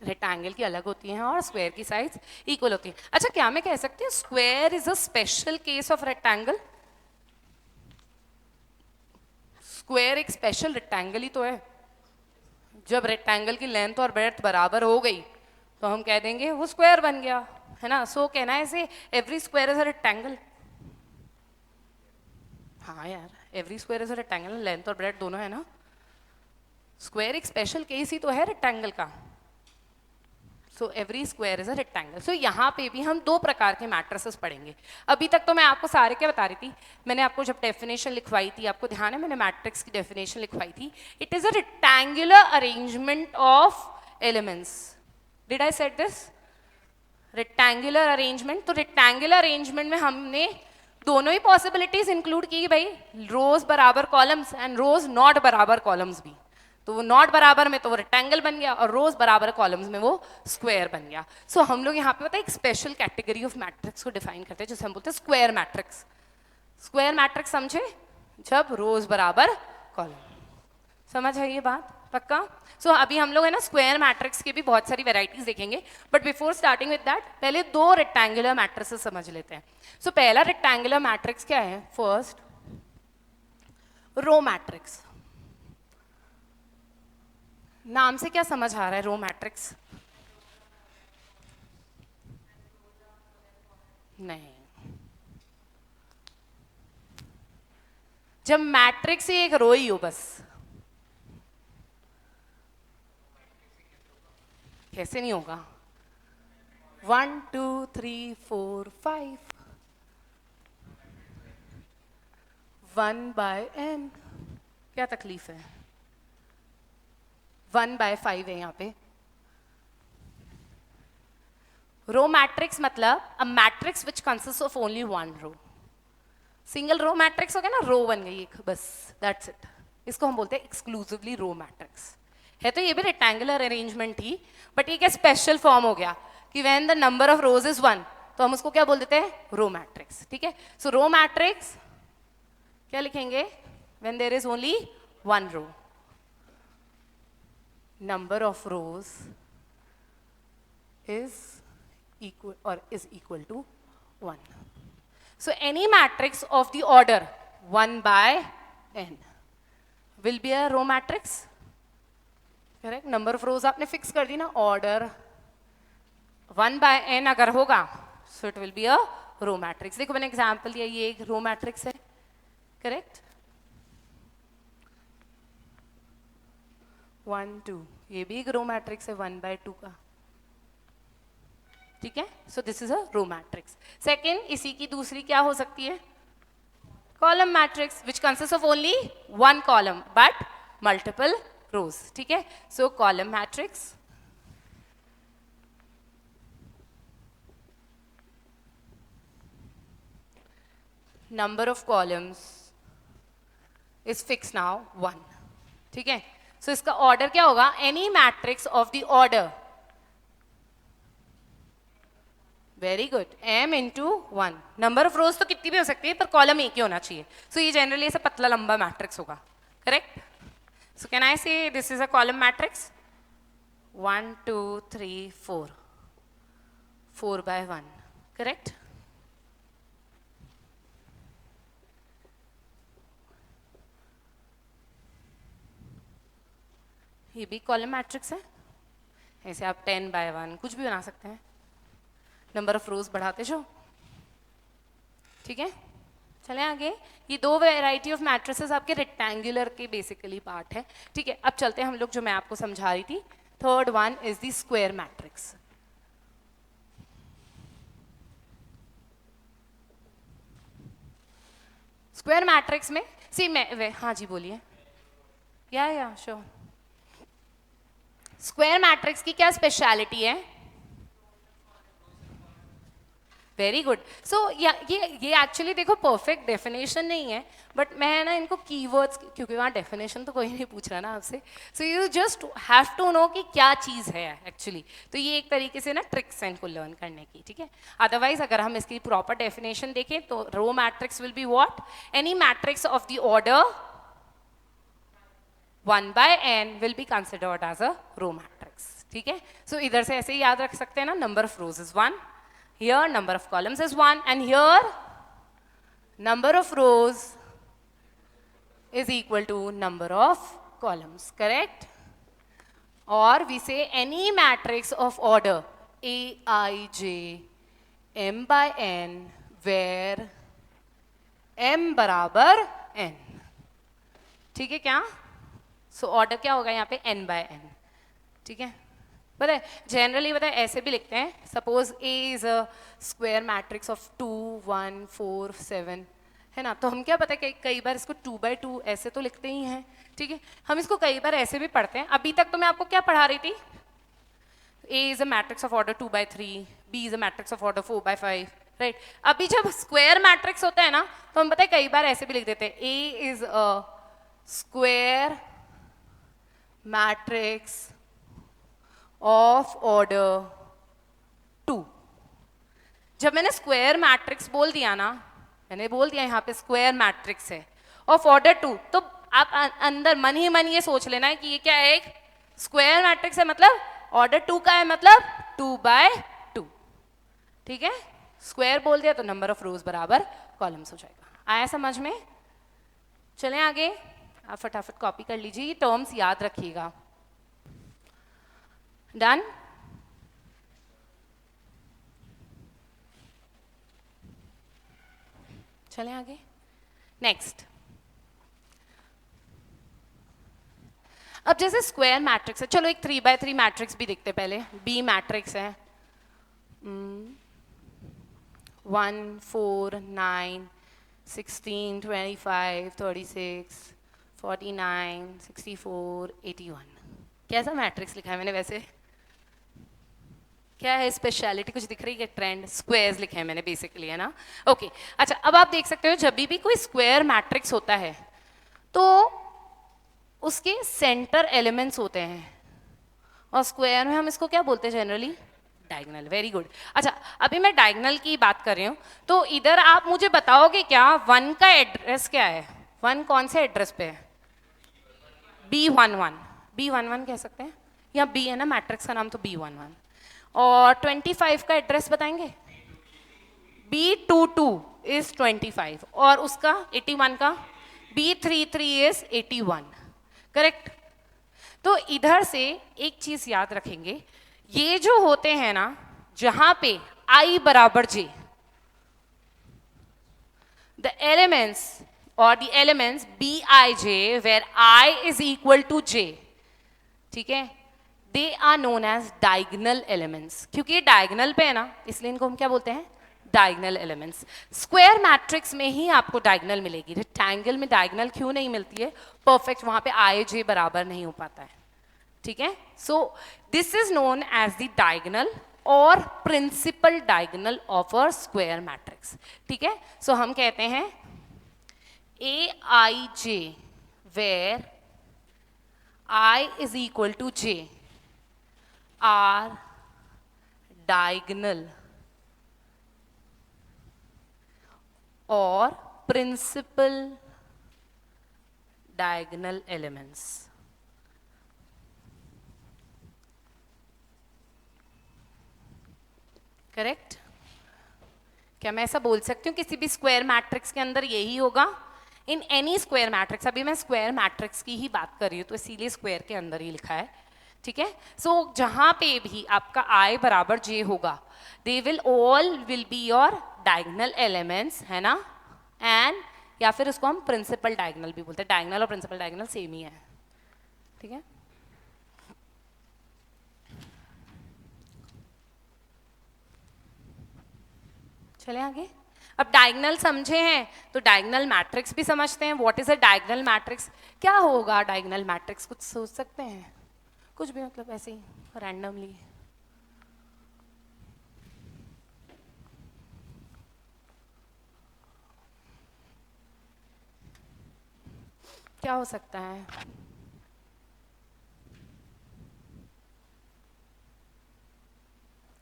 रेक्टेंगल की अलग होती है और स्क्वायर की साइज इक्वल होती है. अच्छा, क्या मैं कह सकती हूँ square is a special case of rectangle? Square एक स्पेशल रेक्टेंगल ही तो है. जब रेक्टेंगल की लेंथ और ब्रेड्थ बराबर हो गई तो हम कह देंगे वो स्क्वायर बन गया, है ना? सो कहना है ऐसे every square is a rectangle. हाँ यार, every square is a rectangle, length और ब्रेड्थ दोनों है ना. स्क्वायर एक स्पेशल केस ही तो है रेक्टेंगल का. So every square is a rectangle. So यहाँ पे भी हम 2 प्रकार के मैट्रिसेस पढ़ेंगे. अभी तक तो मैं आपको सारे क्या बता रही थी, मैंने आपको जब डेफिनेशन लिखवाई थी, आपको ध्यान है मैंने मैट्रिक्स की डेफिनेशन लिखवाई थी. It is a rectangular arrangement of elements. Did I said this? Rectangular arrangement. तो रेक्टेंगुलर अरेंजमेंट में हमने दोनों ही पॉसिबिलिटीज इंक्लूड की भाई, रोज बराबर कॉलम्स एंड रोज नॉट बराबर कॉलम्स भी. तो वो नॉट बराबर में तो वो रेक्टेंगल बन गया और रोज बराबर कॉलम्स में वो स्क्वायर बन गया. सो हम लोग यहाँ पे पता है एक स्पेशल कैटेगरी ऑफ मैट्रिक्स को डिफाइन करते हैं जिसे हम बोलते हैं स्क्वायर मैट्रिक्स. स्क्वायर मैट्रिक्स समझे? जब रोज बराबर कॉलम. समझ है ये बात? पक्का? सो अभी हम लोग है ना स्क्वायर मैट्रिक्स की भी बहुत सारी वेराइटीज देखेंगे, but before starting with that पहले 2 रेक्टेंगुलर मैट्रिसेस समझ लेते हैं. सो पहला रेक्टेंगुलर मैट्रिक्स क्या है? First, row matrix. नाम से क्या समझ आ रहा है रो मैट्रिक्स? नहीं, जब मैट्रिक्स ही एक रो ही हो बस. कैसे नहीं होगा? 1 2 3 4 5 1/n. क्या तकलीफ है? 1/5 है यहाँ पे. रो मैट्रिक्स मतलब a matrix which consist of only 1 row. Single row matrix हो गया ना, रो बन गई एक बस, दैट्स इट. इसको हम बोलते हैं एक्सक्लूसिवली रो मैट्रिक्स. है तो ये भी रेक्टेंगुलर अरेंजमेंट ही, बट ये क्या स्पेशल फॉर्म हो गया कि when the number of rows is 1 तो हम उसको क्या बोल देते हैं? Row matrix. ठीक है, सो रो मैट्रिक्स क्या लिखेंगे? When there is only 1 row, number of rows is equal to 1. So any matrix of the order 1/n will be a row matrix. Correct? Number of rows आपने fix कर दी ना, order 1/n अगर होगा so it will be a row matrix. देखो मैंने एग्जाम्पल दिया, ये एक रो मैट्रिक्स है, करेक्ट, 1 2, ये भी एक रो मैट्रिक्स है 1/2 का, ठीक है। So this is a row matrix. Second, इसी की दूसरी क्या हो सकती है, column matrix, which consist of only 1 column but multiple rows, ठीक है। So column matrix, number of columns is fixed now 1, ठीक है। सो इसका ऑर्डर क्या होगा, any matrix of the order, very good, m into 1। Number of रोज तो कितनी भी हो सकती है पर कॉलम एक ही होना चाहिए। सो ये जनरली ऐसा पतला लंबा मैट्रिक्स होगा, करेक्ट। सो कैन आई से this is a column matrix 1 2 3 4, 4/1, correct. ये भी कॉलम मैट्रिक्स है, ऐसे आप 10/1 कुछ भी बना सकते हैं, नंबर ऑफ रोज बढ़ाते जाओ, ठीक है। चलें आगे। ये दो वैरायटी ऑफ मैट्रिसेस आपके रेक्टेंगुलर के बेसिकली पार्ट है, ठीक है। अब चलते हैं हम लोग, जो मैं आपको समझा रही थी, third one is the square matrix. Square matrix में सी मैं हाँ जी बोलिए, या श्योर। स्क्वायर मैट्रिक्स की क्या स्पेशलिटी है, वेरी गुड। सो ये एक्चुअली देखो परफेक्ट डेफिनेशन नहीं है, बट मैं ना इनको कीवर्ड्स, क्योंकि वहाँ डेफिनेशन तो कोई नहीं पूछ रहा ना आपसे, so you just have to know कि क्या चीज़ है एक्चुअली। तो ये एक तरीके से ना ट्रिक्स हैं इनको लर्न करने की, ठीक है। अदरवाइज अगर हम इसकी प्रॉपर डेफिनेशन देखें तो row matrix will be what, any matrix of the order 1/n will be considered as a row matrix, ठीक है। सो इधर से ऐसे ही याद रख सकते हैं ना, number of rows is 1, here number of columns is 1, and here number of rows is equal to number of columns, correct? Or we say any matrix of order aij m/n where m बराबर n, ठीक है क्या। सो ऑर्डर क्या होगा यहाँ पे n/n, ठीक है। पता है जनरली पता है ऐसे भी लिखते हैं, suppose A is a square matrix of 2 1 4 7, है ना। तो हम क्या पता है कई बार इसको 2/2 ऐसे तो लिखते ही हैं, ठीक है। हम इसको कई बार ऐसे भी पढ़ते हैं। अभी तक तो मैं आपको क्या पढ़ा रही थी, A is a matrix of order 2/3, B is a matrix of order 4/5, right. अभी जब स्क्वायर मैट्रिक्स होता है ना, तो हम पता है कई बार ऐसे भी लिख देते हैं, A is a square matrix of order 2। जब मैंने स्क्वायर मैट्रिक्स बोल दिया ना, मैंने बोल दिया यहाँ पे स्क्वायर मैट्रिक्स है ऑफ ऑर्डर 2, तो आप अंदर मन ही मन ये सोच लेना है कि ये क्या है, एक स्क्वायर मैट्रिक्स है, मतलब ऑर्डर 2 का है, मतलब 2/2, ठीक है। स्क्वायर बोल दिया तो नंबर ऑफ रोज बराबर कॉलम्स हो जाएगा। आया समझ में। चलें आगे, आप फटाफट कॉपी कर लीजिए, ये टर्म्स याद रखिएगा। डन। चलें आगे, नेक्स्ट। अब जैसे स्क्वायर मैट्रिक्स है, चलो एक 3/3 मैट्रिक्स भी देखते पहले। बी मैट्रिक्स है 1 4 9 16 25 36 49 64 81। कैसा मैट्रिक्स लिखा है मैंने वैसे, क्या है स्पेशलिटी, कुछ दिख रही है, ट्रेंड, स्क्वायर्स लिखे हैं मैंने बेसिकली, है ना। ओके अच्छा, अब आप देख सकते हो जब भी कोई स्क्वायर मैट्रिक्स होता है तो उसके सेंटर एलिमेंट्स होते हैं, और स्क्वायर में हम इसको क्या बोलते हैं जनरली, डायगोनल। Very good. अच्छा अभी मैं डायगोनल की बात कर रही हूँ, तो इधर आप मुझे बताओगे क्या 1 का एड्रेस क्या है, 1 कौन से एड्रेस पे है, B11, B11 कह सकते हैं, या B है ना मैट्रिक्स का नाम, तो B11। और 25 का एड्रेस बताएंगे, B22 इज 25, और उसका 81 का B33 इज 81, करेक्ट। तो इधर से एक चीज याद रखेंगे, ये जो होते हैं ना, जहां पे I बराबर J, the elements or the elements Bij where I is equal to j, ठीक है, they are known as diagonal elements. क्योंकि ये diagonal पे है ना, इसलिए इनको हम क्या बोलते हैं, डायगनल एलिमेंट्स. स्क्वायर मैट्रिक्स में ही आपको डायगनल मिलेगी, रेक्टेंगल में डायगनल क्यों नहीं मिलती है, परफेक्ट वहां पे आई जे बराबर नहीं हो पाता है, ठीक है. So this is known as the diagonal और principal diagonal of a square matrix, ठीक है. सो हम कहते हैं A I J where I is equal to J are डायगनल or principal diagonal elements. Correct. क्या मैं ऐसा बोल सकती हूँ किसी भी स्क्वायर मैट्रिक्स के अंदर यही होगा, इन एनी स्क्वायर मैट्रिक्स. अभी मैं स्क्वायर मैट्रिक्स की ही बात कर रही हूँ तो इसीलिए स्क्वायर के अंदर ही लिखा है, ठीक है. सो जहां पे भी आपका आई बराबर जे होगा, they will all will be your diagonal elements, है ना. एंड या फिर उसको हम प्रिंसिपल डायगनल भी बोलते हैं. डायगनल और प्रिंसिपल डायगनल सेम ही है, ठीक है. चले आगे. अब डायगनल समझे हैं तो डायगनल मैट्रिक्स भी समझते हैं. What is a diagonal matrix, क्या होगा डायगनल मैट्रिक्स, कुछ सोच सकते हैं, कुछ भी, मतलब ऐसे ही रैंडमली. क्या हो सकता है,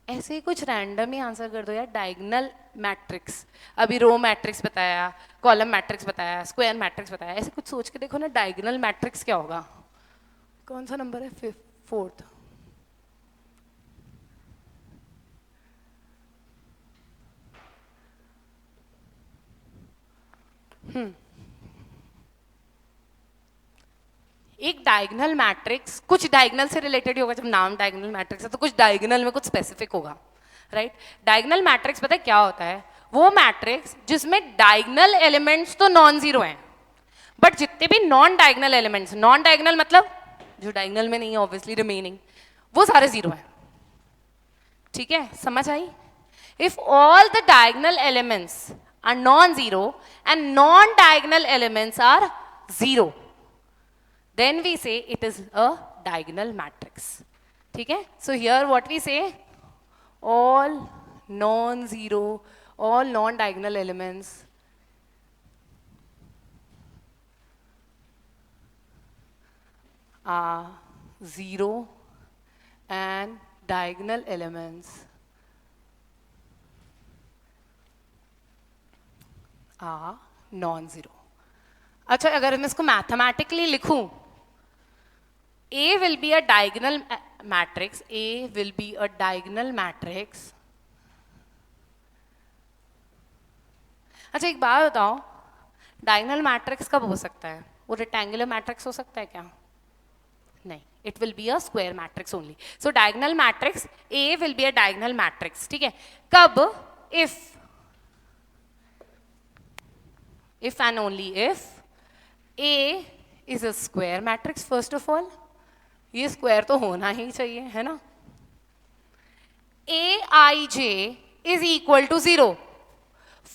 ऐसे ही कुछ रैंडम ही आंसर कर दो यार. डायगनल मैट्रिक्स, अभी रो मैट्रिक्स बताया, कॉलम मैट्रिक्स बताया, स्क्वायर मैट्रिक्स बताया, ऐसे कुछ सोच के देखो ना. डायगनल मैट्रिक्स क्या होगा, कौन सा नंबर है, फोर्थ. एक डायगनल मैट्रिक्स कुछ डायगनल से रिलेटेड ही होगा. जब नाम डायगनल मैट्रिक्स है तो कुछ डायगनल में कुछ स्पेसिफिक होगा, राइट. डायगनल मैट्रिक्स पता है क्या होता है, वो मैट्रिक्स जिसमें डायगनल एलिमेंट्स तो नॉन जीरो हैं, बट जितने भी non diagonal elements, non diagonal मतलब जो डायगनल में नहीं है ऑब्वियसली रिमेनिंग, वो सारे जीरो हैं, ठीक है. समझ आई. If all the diagonal elements are non zero and non diagonal elements are zero, then we say it is a diagonal matrix, ठीक है. So here what we say, all non-zero, all non-diagonal elements are zero and diagonal elements are non-zero. अच्छा, अगर मैं इसको मैथमेटिकली लिखूं, A will be a diagonal matrix. A will be a diagonal matrix. अच्छा एक बात बताओ, डायगनल मैट्रिक्स कब हो सकता है, वो रेक्टेंगुलर मैट्रिक्स हो सकता है क्या, नहीं. It will be a square matrix only. So diagonal matrix A will be a diagonal matrix, ठीक है. कब, if and only if A is a square matrix. first of all, ये स्क्वायर तो होना ही चाहिए, है ना. A I J is equal to zero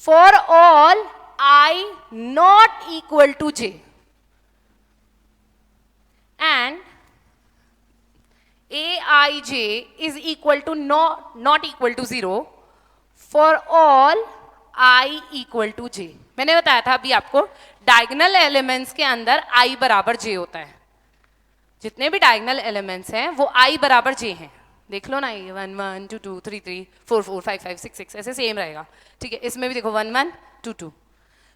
for all I not equal to J, and A I J is equal to not equal to zero for all I equal to J. मैंने बताया था अभी आपको, डायगनल एलिमेंट्स के अंदर आई बराबर जे होता है. जितने भी डायगनल एलिमेंट्स हैं वो आई बराबर जे हैं. देख लो ना, ये 1 1 2 2 3 3 4 4 5 5 6 6 ऐसे सेम रहेगा, ठीक है. इसमें भी देखो 1 1 2 2.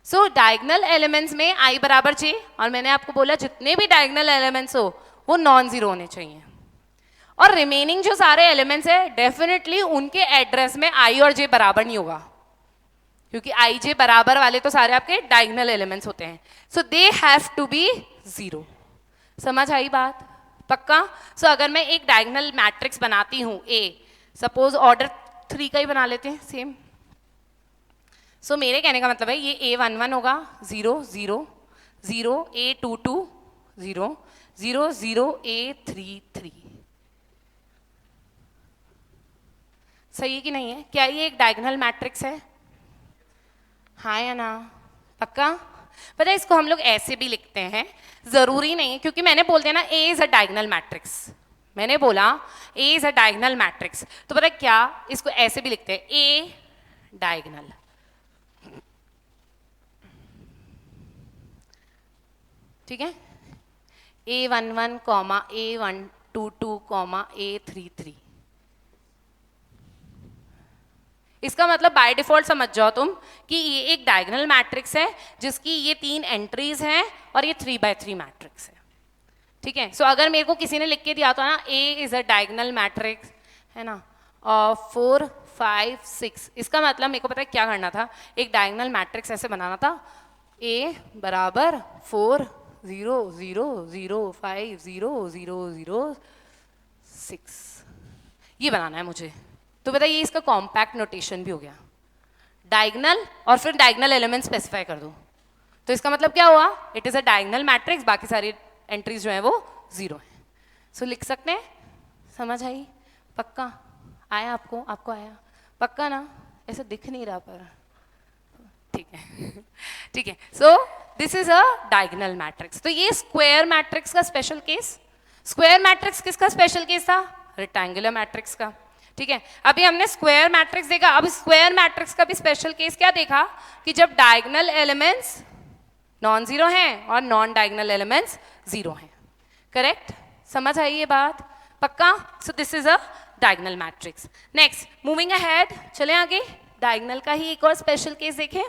सो डायगनल एलिमेंट्स में आई बराबर जे, और मैंने आपको बोला जितने भी डायगनल एलिमेंट्स हो वो नॉन जीरो होने चाहिए. और रिमेनिंग जो सारे एलिमेंट्स है डेफिनेटली उनके एड्रेस में आई और जे बराबर नहीं होगा, क्योंकि आई जे बराबर वाले तो सारे आपके डायगनल एलिमेंट्स होते हैं. So they have to be zero. समझ आई बात, पक्का. सो अगर मैं एक डायगनल मैट्रिक्स बनाती हूं A, सपोज ऑर्डर 3 का ही बना लेते हैं सेम. सो मेरे कहने का मतलब है ये A11 होगा 0 0 0 A22 0 0 0 A33। सही है कि नहीं है? क्या ये एक डायगोनल मैट्रिक्स है? हाँ या ना? पक्का? पता है इसको हम लोग ऐसे भी लिखते हैं, जरूरी नहीं है, क्योंकि मैंने बोल दिया ना A is a diagonal matrix, मैंने बोला A is a diagonal matrix, तो पता है क्या, इसको ऐसे भी लिखते हैं A डायगोनल। ठीक है, A11 comma A122 comma A33। इसका मतलब बाय डिफॉल्ट समझ जाओ तुम कि ये एक डायगोनल मैट्रिक्स है जिसकी ये 3 एंट्रीज हैं और ये 3x3 मैट्रिक्स है। ठीक है, सो अगर मेरे को किसी ने लिख के दिया था ना A is a diagonal matrix, है ना, 4 5 6, इसका मतलब मेरे को पता है क्या करना था, एक डायगोनल मैट्रिक्स ऐसे बनाना था, A बराबर 4 0 0 0 5 0 0 0 6, ये बनाना है मुझे। तो बताइए ये इसका कॉम्पैक्ट नोटेशन भी हो गया, डायगोनल और फिर डायगोनल एलिमेंट स्पेसिफाई कर दो, तो इसका मतलब क्या हुआ, it is a diagonal matrix, बाकी सारी एंट्रीज जो है वो 0 है। सो लिख सकते हैं, समझ आई? पक्का आया आपको? आपको आया पक्का ना? ऐसा दिख नहीं रहा पर ठीक है ठीक है। So this is a diagonal matrix. तो ये स्क्वायर मैट्रिक्स का स्पेशल केस, स्क्वायर मैट्रिक्स किसका स्पेशल केस था? रेक्टेंगुलर मैट्रिक्स का। ठीक है, अभी हमने स्क्वायर मैट्रिक्स देखा, अब स्क्वायर मैट्रिक्स का भी स्पेशल केस क्या देखा कि जब डायगोनल एलिमेंट्स नॉन जीरो हैं और नॉन डायगोनल एलिमेंट्स 0 हैं। करेक्ट? समझ आई ये बात? पक्का? सो this is a diagonal matrix. Next, moving ahead, चलें आगे, डायगोनल का ही एक और स्पेशल केस देखें।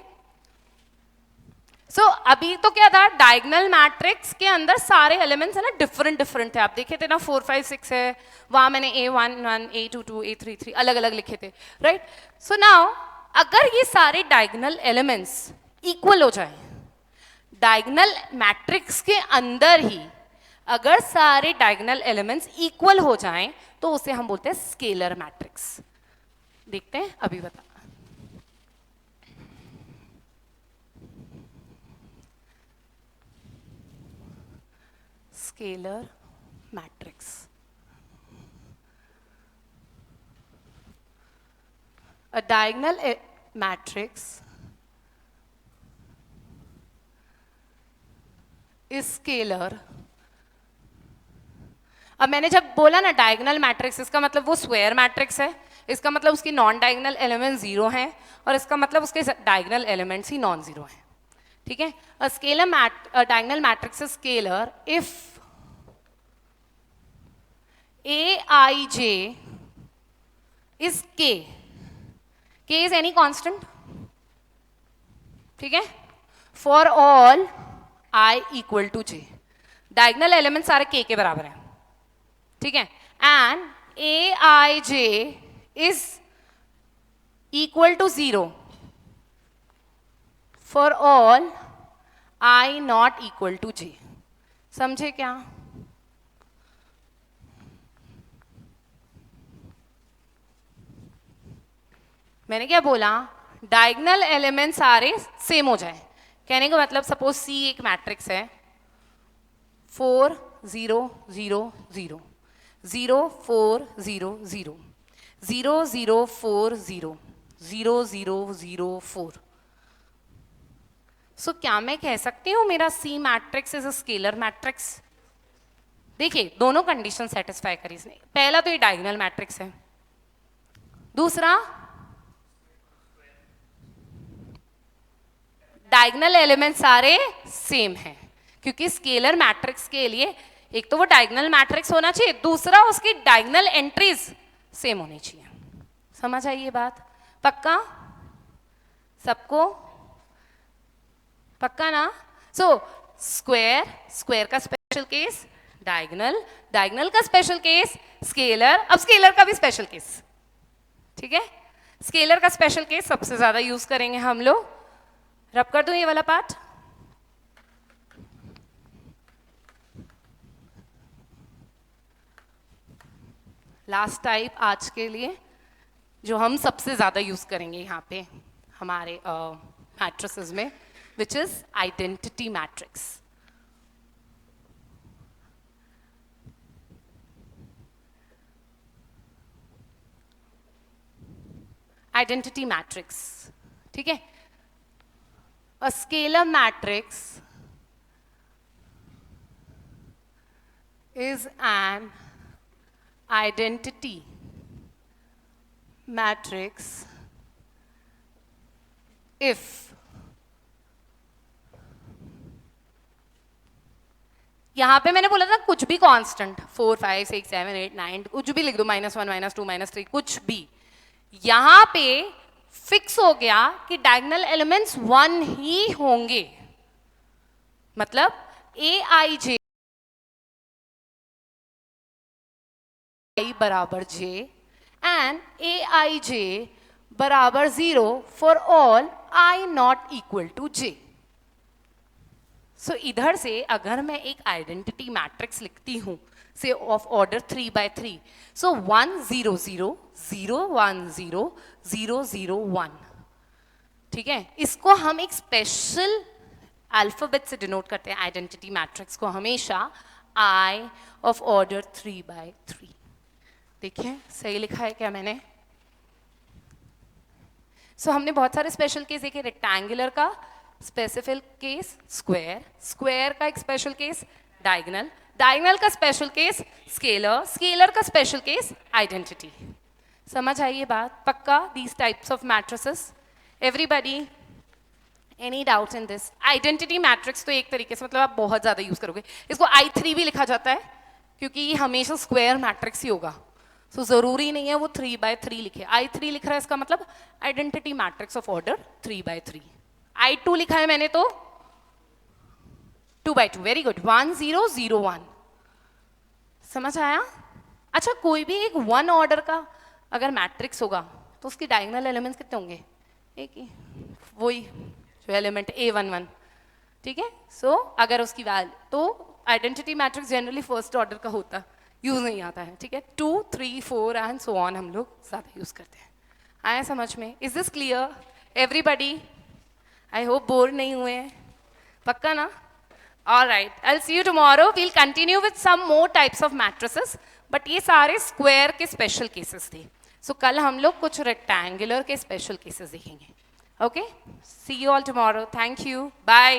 सो अभी तो क्या था, डायगोनल मैट्रिक्स के अंदर सारे एलिमेंट्स है ना डिफरेंट डिफरेंट थे, आप देखे थे ना 4 5 6 है, वहां मैंने A11 A22 A33 अलग अलग लिखे थे, राइट? सो नाउ अगर ये सारे डायगोनल एलिमेंट्स इक्वल हो जाए, डायगोनल मैट्रिक्स के अंदर ही अगर सारे डायगोनल एलिमेंट्स इक्वल हो जाएं तो उसे हम बोलते हैं स्केलर मैट्रिक्स। देखते हैं अभी, बता scalar matrix। A diagonal matrix is scalar। अब मैंने जब बोला ना डायगोनल मैट्रिक्स, इसका मतलब वो स्क्वायर मैट्रिक्स है, इसका मतलब उसकी नॉन डायगोनल एलिमेंट 0 हैं, और इसका मतलब उसके डायगोनल एलिमेंट्स ही नॉन 0 हैं। ठीक है, a scalar diagonal matrix is scalar if Aij is k, k is any constant, ठीक है, for all I equal to j, diagonal element सारे k के बराबर हैं, ठीक है, and Aij is equal to 0 for all I not equal to j। समझे क्या? मैंने क्या बोला, डायगोनल एलिमेंट सारे सेम हो जाए, कहने का मतलब सपोज C एक मैट्रिक्स है 4 0 0 0 0 4 0 0 0 0 4 0 0 0 0 4। सो क्या मैं कह सकती हूँ मेरा C matrix is a scalar matrix? देखिए दोनों कंडीशन सेटिस्फाई करी इसने, पहला तो ये डायगोनल मैट्रिक्स है, दूसरा डायगोनल एलिमेंट सारे सेम हैं, क्योंकि स्केलर मैट्रिक्स के लिए एक तो वो डायगोनल मैट्रिक्स होना चाहिए, दूसरा उसकी डायगोनल एंट्रीज सेम होनी चाहिए। समझ आई ये बात? पक्का सबको? पक्का ना? सो स्क्वायर, स्क्वायर का स्पेशल केस डायगोनल, डायगोनल का स्पेशल केस स्केलर, अब स्केलर का भी स्पेशल केस, ठीक है, स्केलर का स्पेशल केस सबसे ज्यादा यूज करेंगे हम लोग। रब कर दूं ये वाला पार्ट, लास्ट टाइप आज के लिए जो हम सबसे ज्यादा यूज करेंगे यहाँ पे, हमारे मैट्रिसेस में, which is identity matrix. Identity matrix, ठीक है. A scalar matrix is an identity matrix if यहां पे मैंने बोला था कुछ भी कांस्टेंट 4 5 6 7 8 9 कुछ भी लिख दो, -1 -2 -3 कुछ भी, यहां पे फिक्स हो गया कि डायगोनल एलिमेंट्स 1 ही होंगे. मतलब aij बराबर j एंड aij बराबर 0 for all i not equal to j. So इधर से अगर मैं एक आइडेंटिटी मैट्रिक्स लिखती हूं से ऑफ ऑर्डर 3 by 3, सो 1 0 0 0 1 0 0 0 1, ठीक है. इसको हम एक स्पेशल अल्फाबेट से डिनोट करते हैं आइडेंटिटी मैट्रिक्स को हमेशा, i ऑफ ऑर्डर 3 by 3. देखिए सही लिखा है क्या मैंने. सो हमने बहुत सारे स्पेशल केस देखे. रेक्टेंगुलर का स्पेसिफिक केस स्क्वायर, स्क्वायर का एक स्पेशल केस डायगोनल, डायगोनल का स्पेशल केस स्केलर, स्केलर का स्पेशल केस आइडेंटिटी. समझ आई ये बात पक्का. These types of matrices, everybody any doubts in this. Identity matrix तो एक तरीके से मतलब आप बहुत ज्यादा यूज करोगे. इसको I3 भी लिखा जाता है क्योंकि ये हमेशा स्क्वायर मैट्रिक्स ही होगा. सो जरूरी नहीं है वो 3 by 3 लिखे. I3 लिख रहा है इसका मतलब identity matrix of order 3 by 3. I2 लिखा है मैंने तो 2 by 2. Very good. 1 0 0 1. समझ आया. अच्छा कोई भी एक 1 ऑर्डर का अगर मैट्रिक्स होगा तो उसके डायगोनल एलिमेंट्स कितने होंगे? एक ही, वही जो एलिमेंट A11, ठीक है. सो अगर उसकी वैल्यू तो identity matrix generally first order का होता, यूज नहीं आता है, ठीक है. 2 3 4 एंड सो ऑन हम लोग ज्यादा यूज करते हैं. आया समझ में? Is this clear everybody? I hope bore नहीं हुए हैं, पक्का ना? Alright, I will see you tomorrow. We will continue with some more types of matrices, but ये सारे स्क्वायर के स्पेशल केसेस थे. सो कल हम लोग कुछ रेक्टेंगुलर के स्पेशल केसेस देखेंगे. Okay, see you all tomorrow. Thank you, bye.